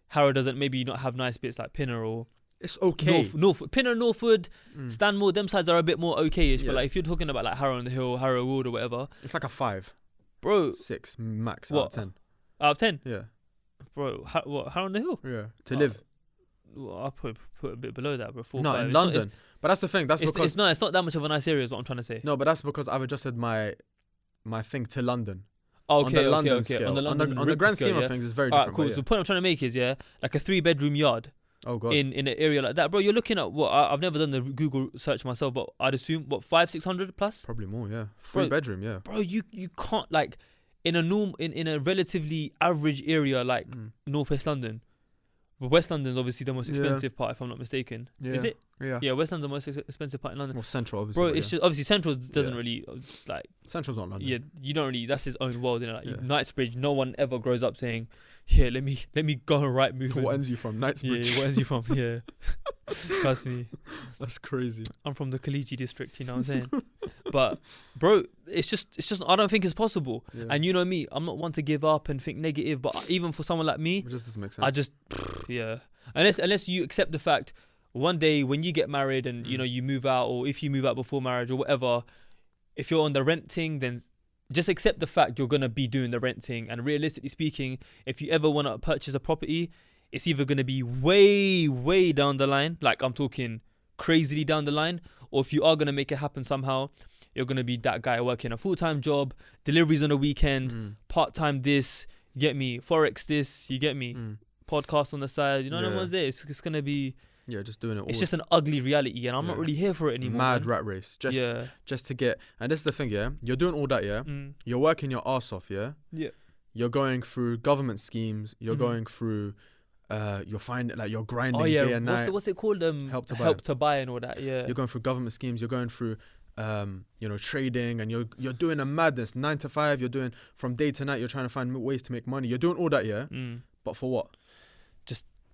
Harrow doesn't maybe not have nice bits like Pinner or it's okay. Pinner, Northwood, Stanmore, them sides are a bit more okay-ish. But like if you're talking about like Harrow on the Hill, Harrow Wood or whatever, it's like a 5, bro, 6 max what? out of 10. Out of 10? Yeah, bro. Harrow on the Hill? Yeah, to live. Well, I'll put a bit below that, bro. 4, no, 5. in London. But that's the thing. That's because it's not that much of a nice area. Is what I'm trying to say. No, but that's because I've adjusted my thing to London. Okay, on the London scale. On the grand scheme of things, it's very different. Cool. So the point I'm trying to make is, like a 3-bedroom yard. Oh god. In an area like that, bro, you're looking at what I've never done the Google search myself, but I'd assume 500-600 plus. Probably more, yeah. 3-bedroom, yeah. Bro, you can't like in a relatively average area like Northwest London. But West London's obviously the most expensive part, if I'm not mistaken. Yeah. Is it? Yeah. Yeah, West London's the most expensive part in London. Well, Central, obviously. Bro, it's just obviously Central doesn't really like. Central's not London. Yeah, you don't really. That's his own world, you know. Like Knightsbridge, no one ever grows up saying, "Yeah, let me go on right move." What ends you from Knightsbridge? Yeah, what ends you from? Yeah, trust me. That's crazy. I'm from the Kaliji district, you know what I'm saying? But bro, it's just I don't think it's possible. Yeah. And you know me, I'm not one to give up and think negative, but even for someone like me, it just doesn't make sense. I just unless you accept the fact one day when you get married and you know you move out, or if you move out before marriage or whatever, if you're on the renting, then just accept the fact you're gonna be doing the renting. And realistically speaking, if you ever want to purchase a property, it's either gonna be way down the line, like I'm talking crazily down the line, or if you are gonna make it happen somehow, you're gonna be that guy working a full-time job, deliveries on the weekend, part-time this, you get me, forex this, you get me, podcast on the side, you know what I'm saying? It's gonna be just doing it all. It's just an ugly reality, and I'm not really here for it anymore. Mad rat race, just to get. And this is the thing, you're doing all that, you're working your ass off, you're going through government schemes, you're going through you're finding like you're grinding day and night. What's it called? Help to buy and all that. Yeah, you're going through government schemes, you're going through trading, and you're doing a madness 9 to 5. You're doing from day to night. You're trying to find ways to make money. You're doing all that, but for what?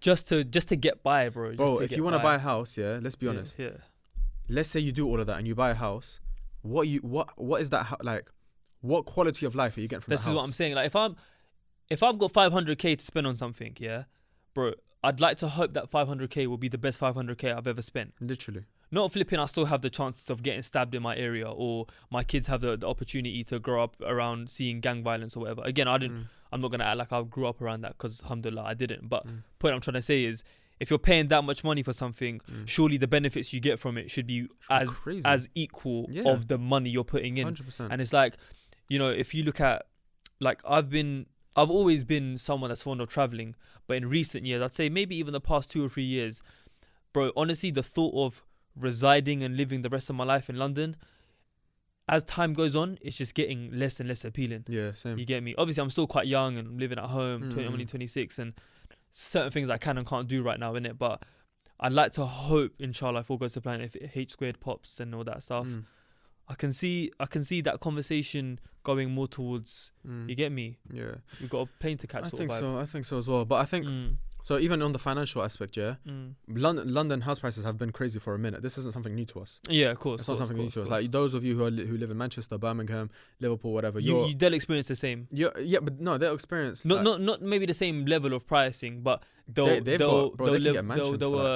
Just to get by, bro. If you want to buy a house, let's be honest. Yeah. Let's say you do all of that and you buy a hour. What is that like? What quality of life are you getting from that house? This is what I'm saying. Like if I've got 500k to spend on something, bro, I'd like to hope that 500k will be the best 500k I've ever spent. Literally. Not flipping, I still have the chance of getting stabbed in my area, or my kids have the opportunity to grow up around seeing gang violence or whatever. Again, I'm not going to act like I grew up around that, because alhamdulillah I didn't. But point I'm trying to say is, if you're paying that much money for something, surely the benefits you get from it should be as equal of the money you're putting in. 100%. And it's like, you know, if you look at, like, I've always been someone that's fond of traveling, but in recent years, I'd say maybe even the past 2 or 3 years, bro, honestly, the thought of residing and living the rest of my life in London, as time goes on, it's just getting less and less appealing. Yeah, same. You get me? Obviously, I'm still quite young and I'm living at home, I'm only 26, and certain things I can and can't do right now, innit? But I'd like to hope, inshallah, if all goes to plan, if H squared pops and all that stuff, I can see that conversation going more towards, you get me? Yeah. We've got a plane to catch. I think so as well. But I think, so even on the financial aspect, London house prices have been crazy for a minute. This isn't something new to us. Yeah, of course. It's not something new to us. Like those of you who live in Manchester, Birmingham, Liverpool, whatever. They'll experience the same. Yeah, but no, they'll experience. Not maybe the same level of pricing, but they'll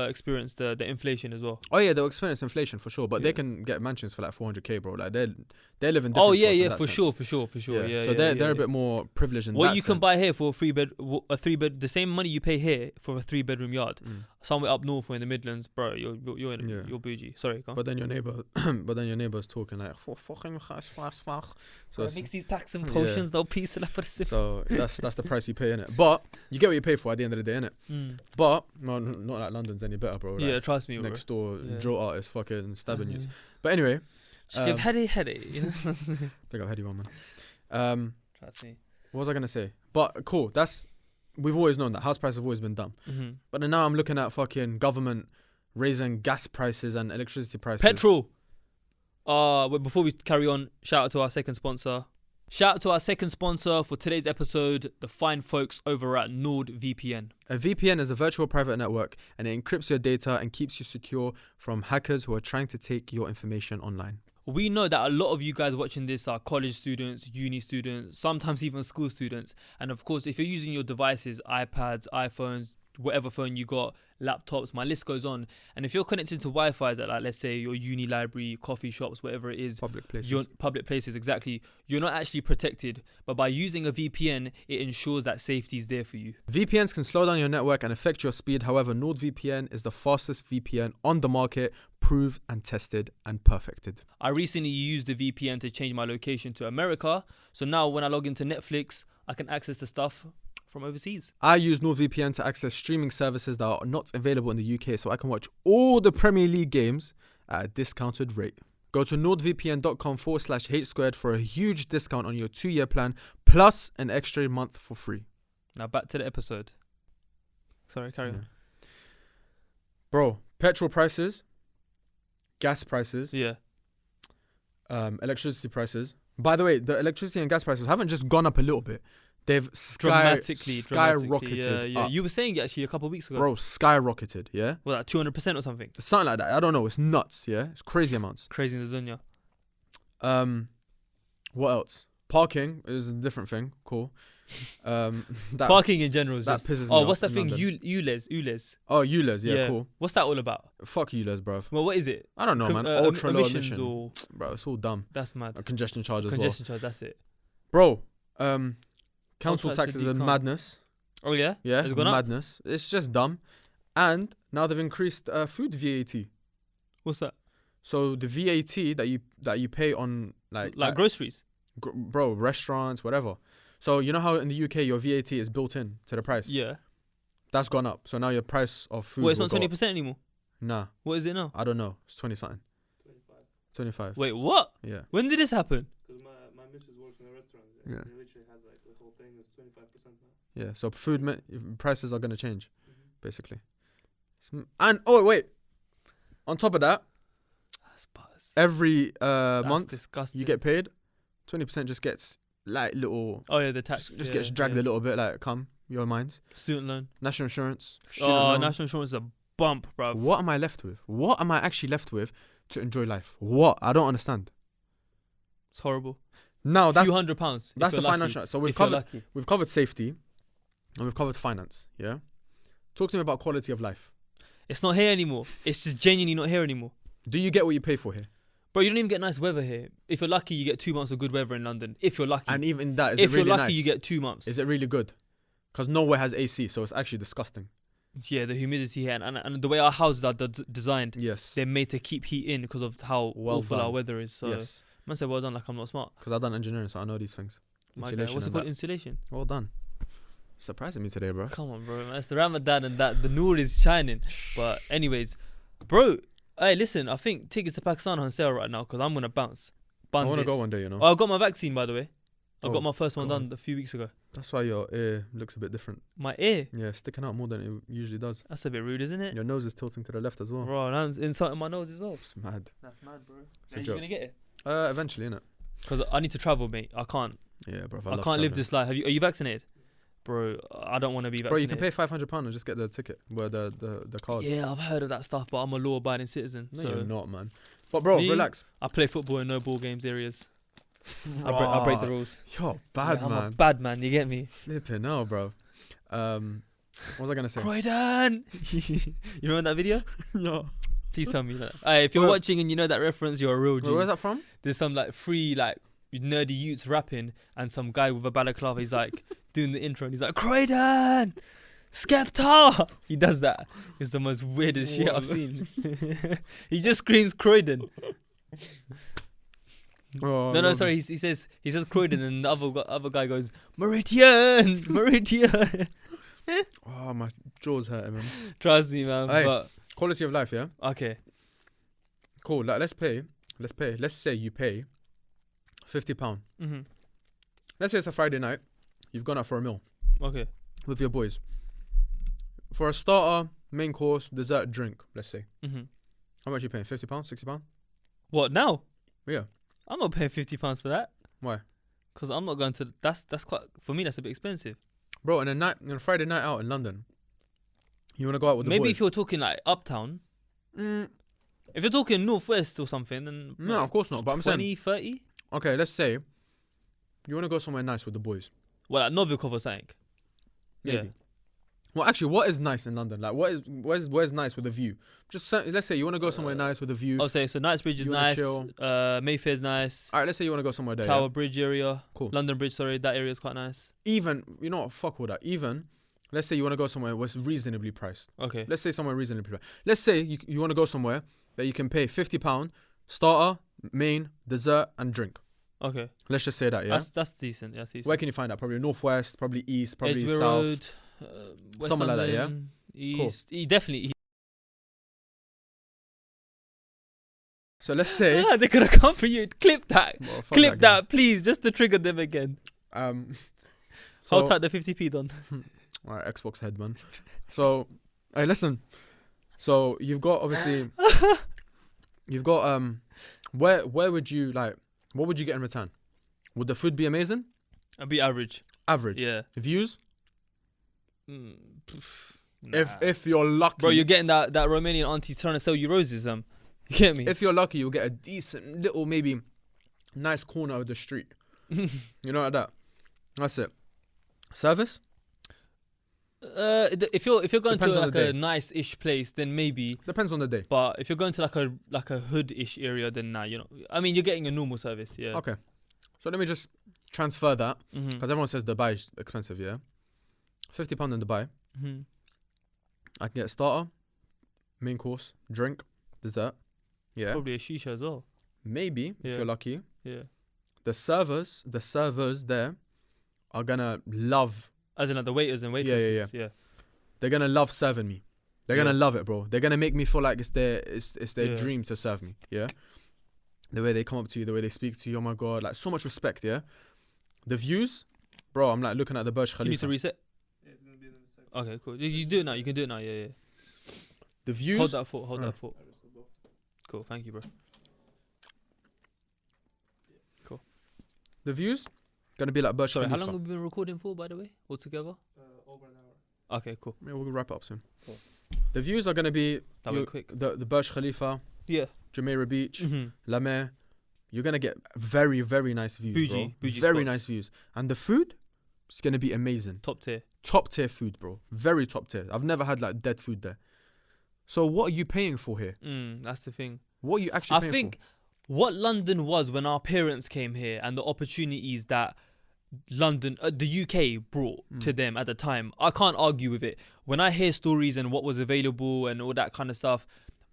experience the inflation as well. Oh yeah, they'll experience inflation for sure, but they can get mansions for like 400k, bro. Like they live in different for sure. Yeah, so they're a bit more privileged in what that you sense. can buy here for a 3-bed, the same money you pay here for a 3-bedroom yard, somewhere up north or in the Midlands, bro. You're bougie. Sorry, go on. But then your neighbor's talking like fucking so mix these packs and potions, no peace. So that's the price you pay, innit? But you get what you pay for at the end of the day, innit? But no, not like London's any better, bro. Yeah, like, trust me, next door drill artist fucking stabbing you. But anyway, give heady. You know? Big up heady one, man. Trust me. What was I gonna say? But cool. We've always known that house prices have always been dumb. But then now I'm looking at fucking government raising gas prices and electricity prices. Petrol. But before we carry on, shout out to our second sponsor. Shout out to our second sponsor for today's episode, the fine folks over at NordVPN. A VPN is a virtual private network, and it encrypts your data and keeps you secure from hackers who are trying to take your information online. We know that a lot of you guys watching this are college students, uni students, sometimes even school students. And of course, if you're using your devices, iPads, iPhones, whatever phone you got, laptops, my list goes on. And if you're connected to Wi-Fi at, like, let's say your uni library, coffee shops, whatever it is, public places, exactly, you're not actually protected. But by using a VPN, it ensures that safety is there for you. VPNs can slow down your network and affect your speed. However, NordVPN is the fastest VPN on the market, proved and tested and perfected. I recently used the VPN to change my location to America. So now when I log into Netflix, I can access the stuff from overseas. I use NordVPN to access streaming services that are not available in the UK, so I can watch all the Premier League games at a discounted rate. Go to nordvpn.com/h2 for a huge discount on your 2-year plan, plus an extra month for free. Now back to the episode. Sorry, carry on. Bro, petrol prices, gas prices, electricity prices. By the way, the electricity and gas prices haven't just gone up a little bit. They've skyrocketed. Yeah. You were saying it actually a couple of weeks ago. Bro, skyrocketed, yeah? Well, like 200% or something? Something like that. I don't know. It's nuts, yeah? It's crazy amounts. Crazy in the dunya. What else? Parking is a different thing. Cool. Parking in general is that pisses me off. Oh, what's that thing? ULEZ. Oh, ULEZ, yeah, cool. What's that all about? Fuck ULEZ, bruv. Well, what is it? I don't know, man. Ultra low emission. Or... Bro, it's all dumb. That's mad. A congestion charge as well. Congestion charge, that's it. Bro, council taxes are madness. Oh, yeah? Yeah, Has it gone madness. Up? It's just dumb. And now they've increased food VAT. What's that? So the VAT that you pay on like groceries? Bro, restaurants, whatever. So you know how in the UK your VAT is built in to the price? Yeah. That's gone up. So now your price of food. Well, it's not 20% anymore. Nah. What is it now? I don't know. It's 20 something. 25. Wait, what? Yeah. When did this happen? Because my missus works in a restaurant. Yeah. They literally had like the whole thing is 25% now. Yeah. So food prices are gonna change, basically. And wait. On top of that, that's buzz. Every that's month disgusting. you get paid. 20% just gets like little. Oh yeah, the tax just gets dragged a little bit. Like, come, your minds. Student loan. National insurance. National insurance is a bump, bro. What am I left with? What am I actually left with to enjoy life? What? I don't understand. It's horrible. Now that's £200. That's the financial. So we've covered safety, and we've covered finance. Yeah. Talk to me about quality of life. It's not here anymore. It's just genuinely not here anymore. Do you get what you pay for here? Bro, you don't even get nice weather here. If you're lucky, you get 2 months of good weather in London. If you're lucky. And even that, if you're lucky, you get 2 months. Is it really good? Because nowhere has AC, so it's actually disgusting. Yeah, the humidity here and the way our houses are designed, Yes. they're made to keep heat in because of how Well awful done. our weather is. So Yes. man said, well done. Like I'm not smart. Because I've done engineering, so I know these things. My guy. Insulation What's it and called? that. Insulation. Well done. Surprising me today, bro. Come on, bro. Man. It's the Ramadan and that the noor is shining. But anyways, bro. Hey, listen. I think tickets to Pakistan are on sale right now because I'm gonna bounce. I want to go one day, you know. Oh, I got my vaccine, by the way. I Oh, got my first one God. done a few weeks ago. That's why your ear looks a bit different. My ear. Yeah, sticking out more than it usually does. That's a bit rude, isn't it? Your nose is tilting to the left as well. Bro, and I'm insulting my nose as well. It's mad. That's mad, bro. It's a Are you joke. gonna get it? Eventually, innit? Because I need to travel, mate. I can't. Yeah, bro. I can't live this life. Are you vaccinated? Bro, I don't want to be vaccinated. Bro, you can pay £500 and just get the ticket, where the card. Yeah, I've heard of that stuff, but I'm a law-abiding citizen. No, so you're not, man. But bro, Me? relax. I play football in no ball games areas. I break the rules. You're bad, Yeah, I'm a man. bad man. You get me? Flipping hell, bro. What was I gonna say? Croydon. You remember that video? No. Please tell me that. Hey, if you're Where- watching and you know that reference, you're a real G. Where's that from? There's some like free like nerdy youths rapping, and some guy with a balaclava. He's like doing the intro, and he's like Croydon, Skepta. He does that. It's the most weirdest shit I've seen. He just screams Croydon. Oh, No, sorry. He says Croydon, and the other guy goes Meridian, Meridian. Oh, my jaw's hurting, man. Trust me, man. Hey. But Quality of life, yeah. okay, Cool. Like, let's pay. Let's say you pay £50. mm-hmm. Let's say it's a Friday night. You've gone out for a meal Okay, with your boys. For a starter, main course, dessert, drink. Let's say. mm-hmm. How much are you paying? £50, £60? What now? Yeah. I'm not paying £50 for that. Why? Because I'm not going to. That's quite for me. That's a bit expensive. Bro, on a Friday night out in London, you want to go out with the Maybe boys? if you're talking like uptown. Mm, If you're talking northwest or something, then no, of course not. But I'm saying, 20, 30? okay, let's say you want to go somewhere nice with the boys. Well, like Novikov or something. Maybe. Yeah. Well, actually, what is nice in London? Like, where's nice with a view? Let's say you want to go somewhere nice with a view. I'll say so. Knightsbridge is You wanna nice. chill. Mayfair's nice. All right, let's say you want to go somewhere there. Tower Yeah? Bridge area. Cool. London Bridge, sorry, that area is quite nice. Even, you know what? Fuck all that. Even, let's say you want to go somewhere what's reasonably priced. Okay. Let's say somewhere reasonably priced. Let's say you want to go somewhere that you can pay £50, starter, main, dessert, and drink. Okay. Let's just say that, yeah? That's decent. That's decent. Where can you find that? Probably northwest, probably east, probably Edgware south. Road. West Somewhere like that, yeah? London, Cool. East. Definitely. So let's say. They're gonna come for you. Clip that. Well, fuck Clip guy. that, please, just to trigger them again. So, Hold tight the 50p done. all right, Xbox head, man. So, hey, listen. So you've got obviously. You've got where would you like? What would you get in return? Would the food be amazing? I'll be average. Average. Yeah. Views? Nah. If you're lucky. Bro, you're getting that Romanian auntie trying to sell you roses, You get me? If you're lucky, you'll get a decent little maybe nice corner of the street. You know, like that. That's it. Service? If you're going Depends to on like the a day. nice-ish place, then maybe. Depends on the day. But if you're going to like a hood-ish area, then nah, you know. I mean, you're getting a normal service, yeah. Okay. So let me just transfer that. Mm-hmm. Because everyone says Dubai is expensive, yeah? £50 in Dubai. Mm-hmm. I can get a starter, main course, drink, dessert. Yeah. Probably a shisha as well. Maybe, if Yeah. you're lucky. Yeah. The servers there are gonna love. As in like the waiters and waitresses. Yeah. They're gonna love serving me. They're gonna Yeah. love it, bro. They're gonna make me feel like it's their Yeah. dream to serve me. Yeah. The way they come up to you, the way they speak to you. Oh my god, like so much respect. Yeah. The views, bro. I'm like looking at the Burj You need Khalifa. to reset. Yeah, it's gonna be in a second. Okay, cool. You do it now. You can do it now. Yeah. The views. Hold that thought. Hold that thought. I just got both. Cool. Thank you, bro. The views. Gonna be like Burj Sorry, how Khalifa. long have we been recording for, by the way, altogether? Over an hour. Okay, cool. Yeah, we'll wrap it up soon. Cool. The views are gonna be That went quick. the Burj Khalifa, Yeah. Jumeirah Beach, Mm-hmm. La Mer. You're gonna get very, very nice views, Bougie bro. Very spots. nice views, and the food is gonna be amazing. Top tier. Top tier food, bro. Very top tier. I've never had like dead food there. So what are you paying for here? That's the thing. What are you actually I paying think what London was when our parents came here and the opportunities that London, the UK brought to them at the time. I can't argue with it. When I hear stories and what was available and all that kind of stuff,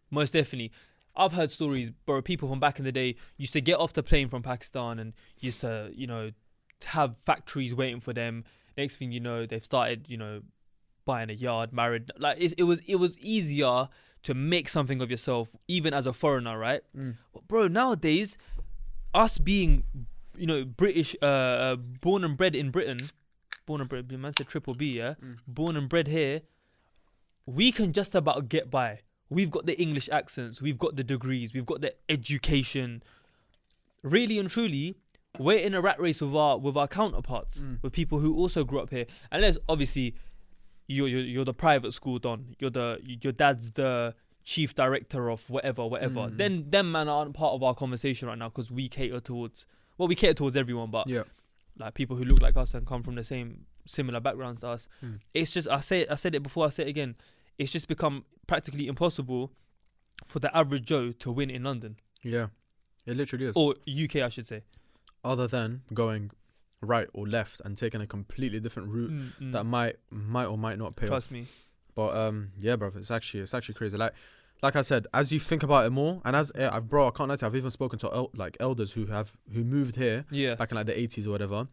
most definitely. I've heard stories, bro, people from back in the day used to get off the plane from Pakistan and used to, have factories waiting for them. Next thing you know, they've started, buying a yard, married. Like it was easier to make something of yourself, even as a foreigner, right? But bro, nowadays, us being, British, born and bred in Britain, man said triple B, yeah? Born and bred here, we can just about get by. We've got the English accents, we've got the degrees, we've got the education. Really and truly, we're in a rat race with our counterparts, with people who also grew up here. Unless obviously you're the private school don, your dad's the chief director of whatever. Then them man aren't part of our conversation right now because we cater towards everyone, but like people who look like us and come from the same similar backgrounds to us. It's just I said it before, I say it again. It's just become practically impossible for the average Joe to win in London. Yeah, it literally is. Or UK, I should say. Other than going right or left and taking a completely different route that might or might not pay off. Trust me. But yeah, bro, it's actually crazy. Like I said, as you think about it more, and as I can't lie to you, I've even spoken to elders who moved here back in like the 80s or whatever.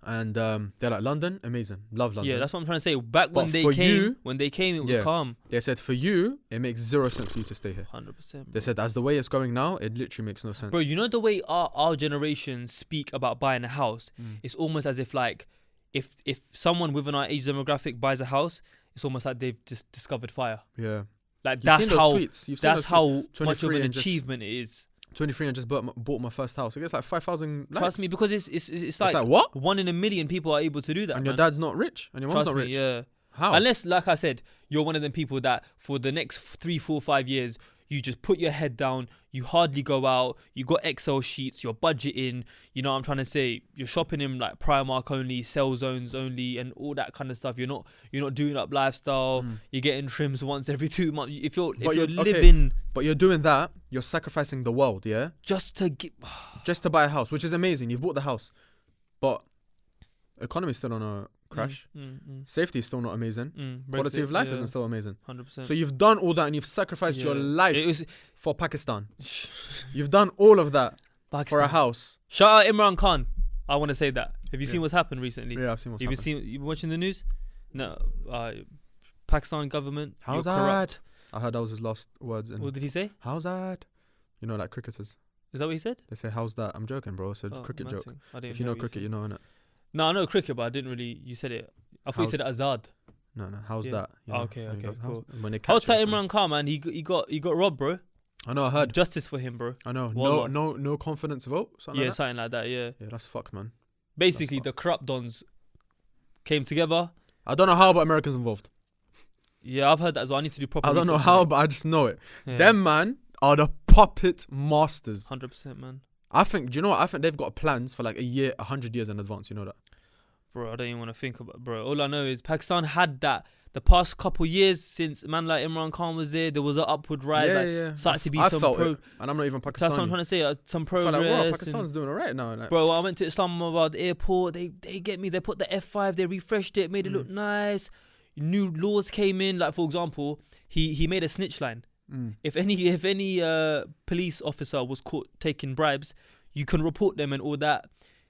And they're like, London, amazing, love London. Yeah, that's what I'm trying to say. Back when they came, it was calm. They said for you, it makes zero sense for you to stay here. 100%. They said as the way it's going now, it literally makes no sense. Bro, you know the way our generation speak about buying a house, it's almost as if like if someone within our age demographic buys a house, it's almost like they've just discovered fire. Yeah, like that's how much of an achievement it is. 23 and just bought my first house. It gets like 5,000 likes. Trust me, because it's like what? 1 in a million people are able to do that. And your dad's not rich, and your mom's not rich. Yeah. How? Unless, like I said, you're one of them people that for the next 3, 4, 5 years, you just put your head down, you hardly go out, you got Excel sheets, you're budgeting, you know what I'm trying to say, you're shopping in like Primark only, sell zones only, and all that kind of stuff. You're not doing up lifestyle, you're getting trims once every 2 months. If you're living... But you're doing that, you're sacrificing the world, yeah? Just to buy a house, which is amazing. You've bought the house. But economy's still on a crash. Safety is still not amazing. Quality of life isn't still amazing. 100%. So you've done all that and you've sacrificed your life for Pakistan. You've done all of that for a house. Shout out Imran Khan. I want to say that. Have you seen what's happened recently? Yeah, I've seen what's happened. You been watching the news? No. Pakistan government. How's that? I heard that was his last words. What did he say? How's that? You know, like cricketers. Is that what he said? They say, how's that? I'm joking, bro. It's a cricket joke. If you know cricket, you know, innit? No, I know cricket, but I didn't really... You said it. I thought you said Azad. No. How's that? You know, okay, cool. How's that Imran Khan, man? He got robbed, bro. I know, I heard. Justice for him, bro. I know. No confidence vote? Something like that, yeah. Yeah, that's fucked, man. Basically, the corrupt dons came together. I don't know how, but Americans involved. Yeah, I've heard that as well. I need to do proper I don't know research, how, but I just know it. Yeah. Them, man, are the puppet masters. 100%, man. I think, do you know what? I think they've got plans for like a year, 100 years in advance. You know that? Bro, I don't even want to think about it, bro. All I know is Pakistan had that the past couple years since man like Imran Khan was there was an upward rise. Started to be some felt it, and I'm not even Pakistani. That's what I'm trying to say. Some progress. I feel like, Pakistan's doing alright now. Like. Bro, I went to Islamabad airport. They get me. They put the F5. They refreshed it, made it look nice. New laws came in, like for example, he made a snitch line. If any police officer was caught taking bribes, you can report them and all that.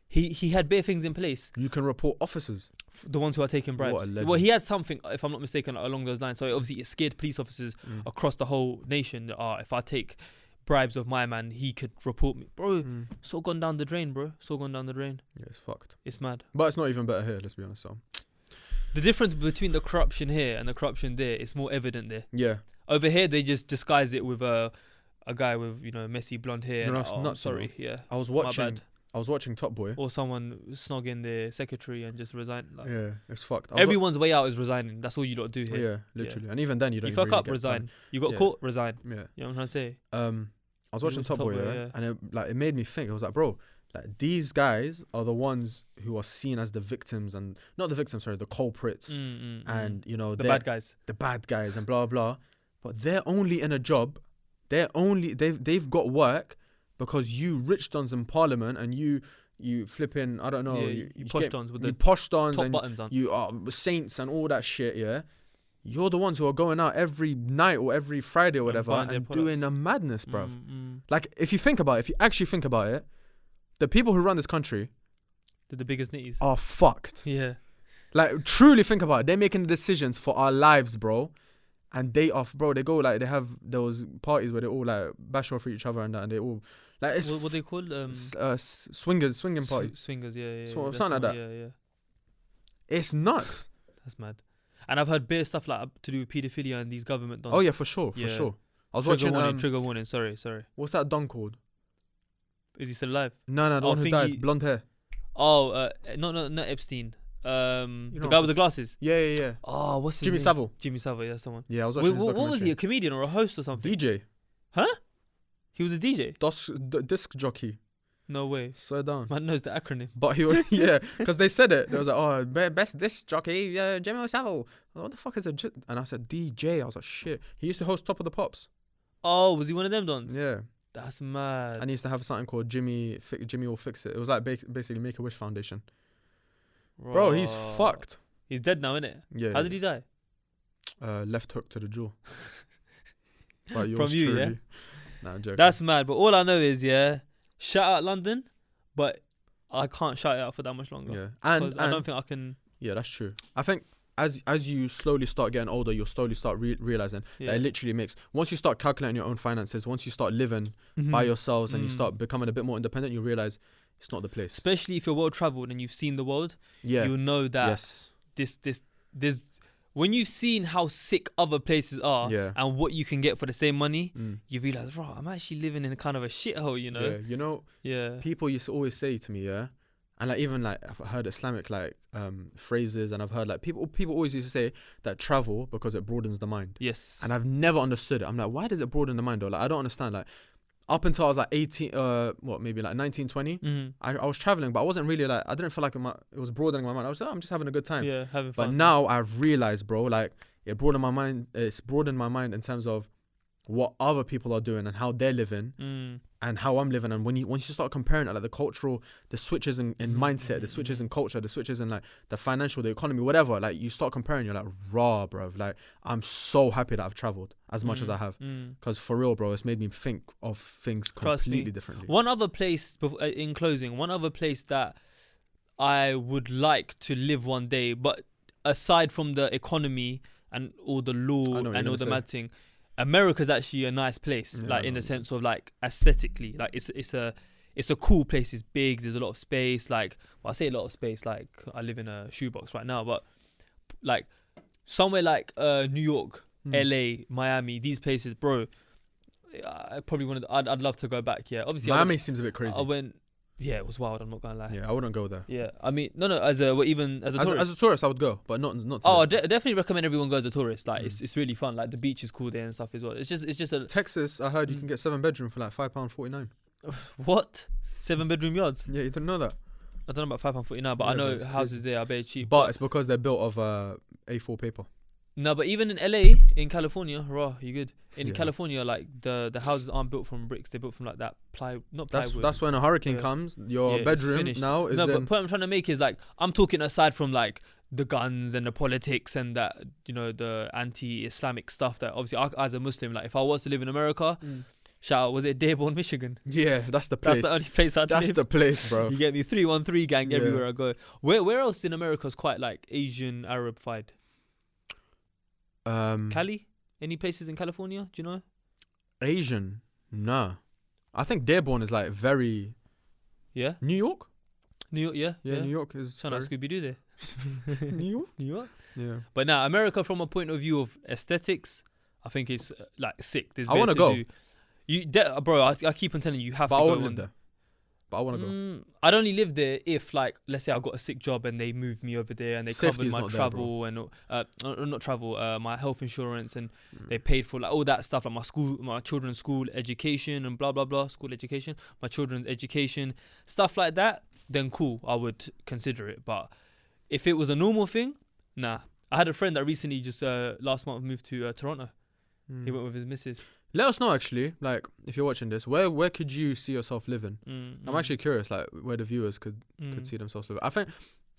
He had bare things in place. You can report officers, the ones who are taking bribes. Well, he had something, if I'm not mistaken, along those lines. So obviously it scared police officers across the whole nation. If I take bribes of my man, he could report me, bro. It's all gone down the drain, bro. It's all gone down the drain. Yeah, it's fucked. It's mad. But it's not even better here. Let's be honest. So. The difference between the corruption here and the corruption there is more evident there. Yeah. Over here, they just disguise it with a guy with messy blonde hair. No, that's nuts. Sorry, yeah. I was watching Top Boy. Or someone snogging their secretary and just resign. Like, yeah, it's fucked. Everyone's way out is resigning. That's all you got to do here. Yeah, literally. And even then, you don't. You fuck up, resign. You got caught, resign. Yeah. You know what I'm trying to say? I was watching Top Boy, and it made me think. I was like, bro. Like these guys are the ones who are seen as the victims and not the victims, sorry, the culprits, and the bad guys, and blah blah. But they're only in a job. They've got work because you rich dons in parliament and you you flipping, I don't know, Yeah, you posh dons with the posh dons top and buttons on. you are saints and all that shit, yeah. You're the ones who are going out every night or every Friday or whatever buying their and products. doing a madness, bruv. Mm. Like, if you actually think about it, the people who run this country They're the biggest nitties. are fucked. Yeah. Like, truly think about it. They're making the decisions for our lives, bro. And they go like, they have those parties where they all like bash off each other and that, and they all like, it's What they called? swinging parties. Swingers, yeah. So- That's something like the- that. Yeah. It's nuts. That's mad. And I've heard bare stuff like to do with paedophilia and these government dons. Oh yeah, for sure. Yeah. I was Trigger watching warning, trigger warning. Sorry. what's that don called? Is he still alive? No, the Oh, one who thingy- died, blonde hair. Oh, not Epstein. The know guy with the glasses. Yeah. Oh, what's his Jimmy name? Savile. Jimmy Savile, yeah, that's the one. Yeah, I was watching his What was he? documentary. A comedian or a host or something? DJ, He was a DJ. disc jockey. No way. Swear down. Man knows the acronym. But he was, yeah, because they said it. They was like, oh, best disc jockey, Jimmy Savile. What the fuck is a and I said DJ. I was like, shit. He used to host Top of the Pops. Oh, was he one of them dons? Yeah, That's mad. and he used to have something called Jimmy will fix it. It was like basically Make a Wish Foundation. Bro, he's fucked. He's dead now, innit? Yeah. How did he die? Left hook to the jaw. But From you, yeah? Nah, I'm joking. That's mad. But all I know is, shout out London, but I can't shout it out for that much longer. yeah, Because and I don't think I can. yeah, that's true. I think as you slowly start getting older, you'll slowly start realizing that it literally makes. Once you start calculating your own finances, once you start living by yourselves and you start becoming a bit more independent, you realize it's not the place. Especially if you're well traveled and you've seen the world, Yeah. you'll know that Yes. this when you've seen how sick other places are Yeah. and what you can get for the same money, Mm. you realize, right, I'm actually living in a kind of a shithole, you know? Yeah. You know, Yeah. people used to always say to me, yeah, and like even like I've heard Islamic like phrases, and I've heard like people always used to say that travel because it broadens the mind. Yes. And I've never understood it. I'm like, why does it broaden the mind though? Like I don't understand. Like up until I was like 18, maybe like 19, 20, I was traveling, but I wasn't really like, I didn't feel like it was broadening my mind. I was like, I'm just having a good time. Yeah, having But fun. now I've realized, bro, like it broadened my mind. It's broadened my mind in terms of what other people are doing and how they're living and how I'm living. And once you start comparing it, like the switches in mindset, the switches in culture, the switches in like the financial, the economy, whatever, like you start comparing, you're like, raw, bro. Like I'm so happy that I've traveled as much as I have. Because for real, bro, it's made me think of things Trust me. completely differently. One other place, in closing, one other place that I would like to live one day, but aside from the economy and all the law I know what and you're all the gonna mad thing, America's actually a nice place, Yeah, like I in know. the sense of like aesthetically, like it's a cool place. It's big. There's a lot of space. Like, well, I say a lot of space. Like I live in a shoebox right now, but like somewhere like New York, LA, Miami, these places, bro. I probably wanted. I'd love to go back. Yeah, obviously. Miami seems a bit crazy. I went. Yeah, it was wild. I'm not gonna lie. Yeah, I wouldn't go there. Yeah, I mean, no. Even as a tourist. As a tourist, I would go, but not. To Oh, I live. definitely recommend everyone go as a tourist. Like, it's really fun. Like the beach is cool there and stuff as well. It's just a Texas, I heard you can get 7-bedroom for like £5.49. what 7-bedroom yards. Yeah, you didn't know that. I don't know about £5.49, but I Yeah, know but it's houses crazy. there are very cheap. But it's because they're built of A4 paper. No, but even in LA, in California, raw, you good. In Yeah. California, like the houses aren't built from bricks; they're built from like that not plywood. That's when a hurricane Yeah. comes. Your Yeah, it's bedroom finished. now is No, but in. the point I'm trying to make is like I'm talking aside from like the guns and the politics and that, you know, the anti-Islamic stuff that obviously as a Muslim, like if I was to live in America, shout out, was it Dearborn, Michigan? Yeah, that's the place. That's the only place I'd That's live. the place, bro. You get me, 313 gang Yeah. everywhere I go. Where else in America is quite like Asian Arab-fied? Cali? Any places in California? Do you know? Asian? Nah. I think Dearborn is like very. Yeah, New York? New York. Yeah, Yeah, New York is. Sound like Scooby Doo there. New York? New York. Yeah. But now America, from a point of view of aesthetics, I think it's like sick. There's I want to bits go. do. Bro, I keep on telling you, you have But to I go. won't live there. But I want to go. I'd only live there if, like, let's say I got a sick job and they moved me over there and they Safety covered is my not there, travel and not travel, my health insurance, and they paid for like all that stuff, like my children's school education and blah blah blah, school education, my children's education, stuff like that. Then cool, I would consider it. But if it was a normal thing, nah. I had a friend that recently just last month moved to Toronto. He went with his missus. Let us know actually, like if you're watching this, where could you see yourself living? I'm actually curious, like where the viewers could see themselves living. I think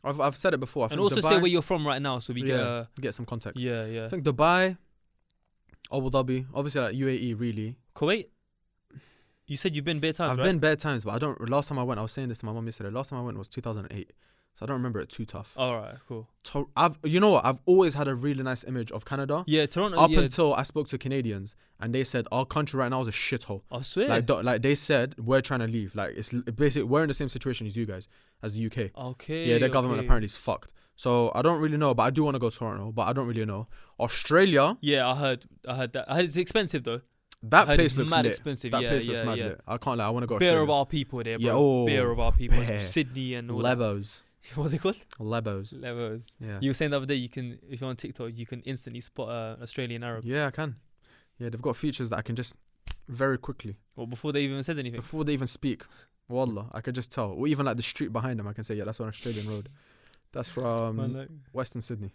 I've said it before. I think and also Dubai, say where you're from right now, so we get some context. Yeah. I think Dubai, Abu Dhabi, obviously like UAE really. Kuwait. You said you've been bare times, I've right? been bare times, but I don't. Last time I went, I was saying this to my mum yesterday. Last time I went was 2008, so I don't remember it too tough. All right, cool. You know what? I've always had a really nice image of Canada. Yeah, Toronto. Up until I spoke to Canadians, and they said our country right now is a shithole. I swear. Like they said, we're trying to leave. Like it's basically we're in the same situation as you guys, as the UK. Okay. Yeah, their government apparently is fucked. So I don't really know, but I do want to go to Toronto, but I don't really know. Australia. Yeah, I heard that. I heard it's expensive though. That place looks mad lit. expensive. That place looks mad lit. I can't lie. I want to go. Beer of our people there, bro. Yeah, oh, beer of our people. bear. Sydney and all Lebos. that. What's it called? Lebos. Lebos. Yeah. You were saying the other day, you can, if you're on TikTok, you can instantly spot an Australian Arab. Yeah, I can. Yeah, they've got features that I can just very quickly. Well, before they even said anything. Before they even speak. Wallah, I could just tell. Or even like the street behind them, I can say, yeah, that's on Australian Road. That's from Western Sydney.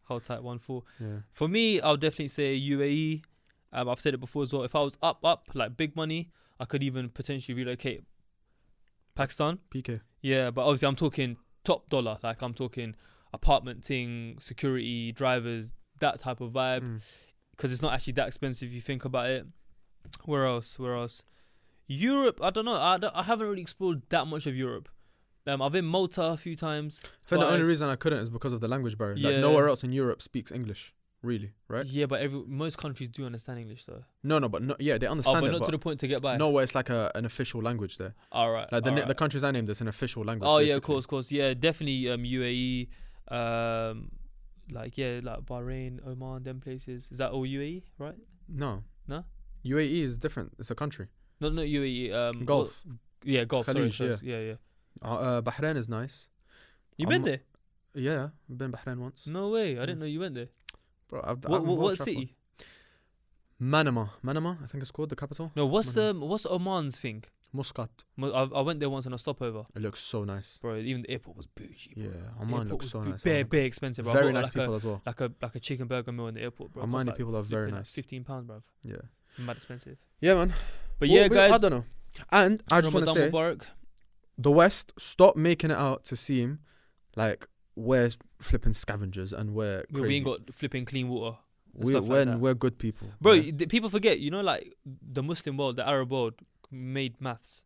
Hold tight 1-4. Yeah. For me, I'll definitely say UAE. I've said it before as well. If I was up, like big money, I could even potentially relocate Pakistan. PK. Yeah, but obviously I'm talking top dollar. Like I'm talking apartment thing, security, drivers, that type of vibe. Because it's not actually that expensive if you think about it. Where else? Europe, I don't know. I haven't really explored that much of Europe. I've been Malta a few times. I think the only reason I couldn't is because of the language barrier. Yeah. Like nowhere else in Europe speaks English, really, right? Yeah, but most countries do understand English though. No, yeah, they understand but it, not to the point to get by. No, where it's like an official language there. All right. Like the countries I named, it's an official language. Oh basically. yeah, of course. Yeah, definitely UAE, like Bahrain, Oman, them places. Is that all UAE, right? No. No? UAE is different. It's a country. No, not UAE. Gulf. Yeah, Gulf. Khalij, sorry. Yeah. Bahrain is nice. You been there? Yeah, I've been Bahrain once. No way. I didn't know you went there. Bro, What city? Manama, I think it's called, the capital. No, what's Oman's thing? Muscat. I went there once on a stopover. It looks so nice. Bro, even the airport was bougie, bro. Yeah, Oman looks so nice. Bare expensive, bro. Very nice people as well. Like a chicken burger meal in the airport, bro. Omani people are very nice. £15, bro. Yeah. Mad expensive. Yeah, man. But yeah, guys. I don't know. And I just want to say, Mubarak. the West, stop making it out to seem like we're flipping scavengers and we're crazy. We ain't got flipping clean water. We're good people. Bro, yeah. People forget, like the Muslim world, the Arab world created maths.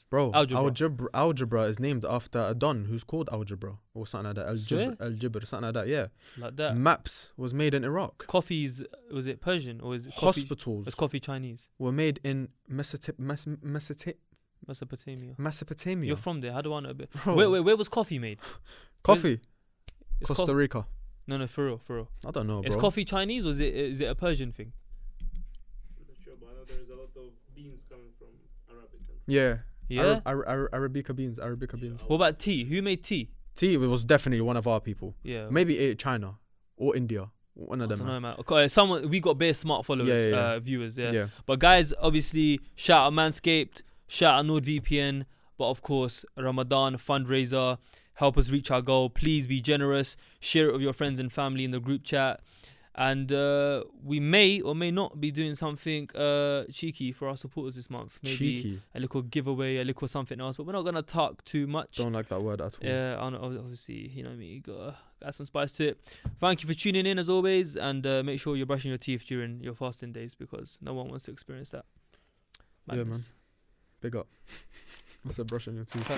Bro, algebra is named after a don who's called algebra or something like that. Al-Jibr, something like that, yeah. Like that. Maps was made in Iraq. Coffee's, was it Persian or is it Hospitals. Was coffee Chinese? Were made in Mesopotamia. You're from there. How do I know a bit? Bro. Where was coffee made? Coffee? Costa Rica. No, for real. I don't know, bro. Is coffee Chinese or is it a Persian thing? I'm not sure, but I know there's a lot of beans coming from Arabic countries. Yeah. Yeah. Arabica beans. What about tea? Who made tea? Tea was definitely one of our people. Yeah. Maybe China or India. One of them. I don't know, man. Okay, we got bare smart followers, viewers. Yeah. But guys, obviously, shout out Manscaped, shout out NordVPN, but of course, Ramadan fundraiser. Help us reach our goal. Please be generous. Share it with your friends and family in the group chat. And we may or may not be doing something cheeky for our supporters this month. Maybe cheeky. A little giveaway, a little something else. But we're not going to talk too much. Don't like that word at all. Yeah, obviously, you know what I mean? You got to add some spice to it. Thank you for tuning in as always. And make sure you're brushing your teeth during your fasting days because no one wants to experience that. Madness. Yeah, man. Big up. I said brushing your teeth.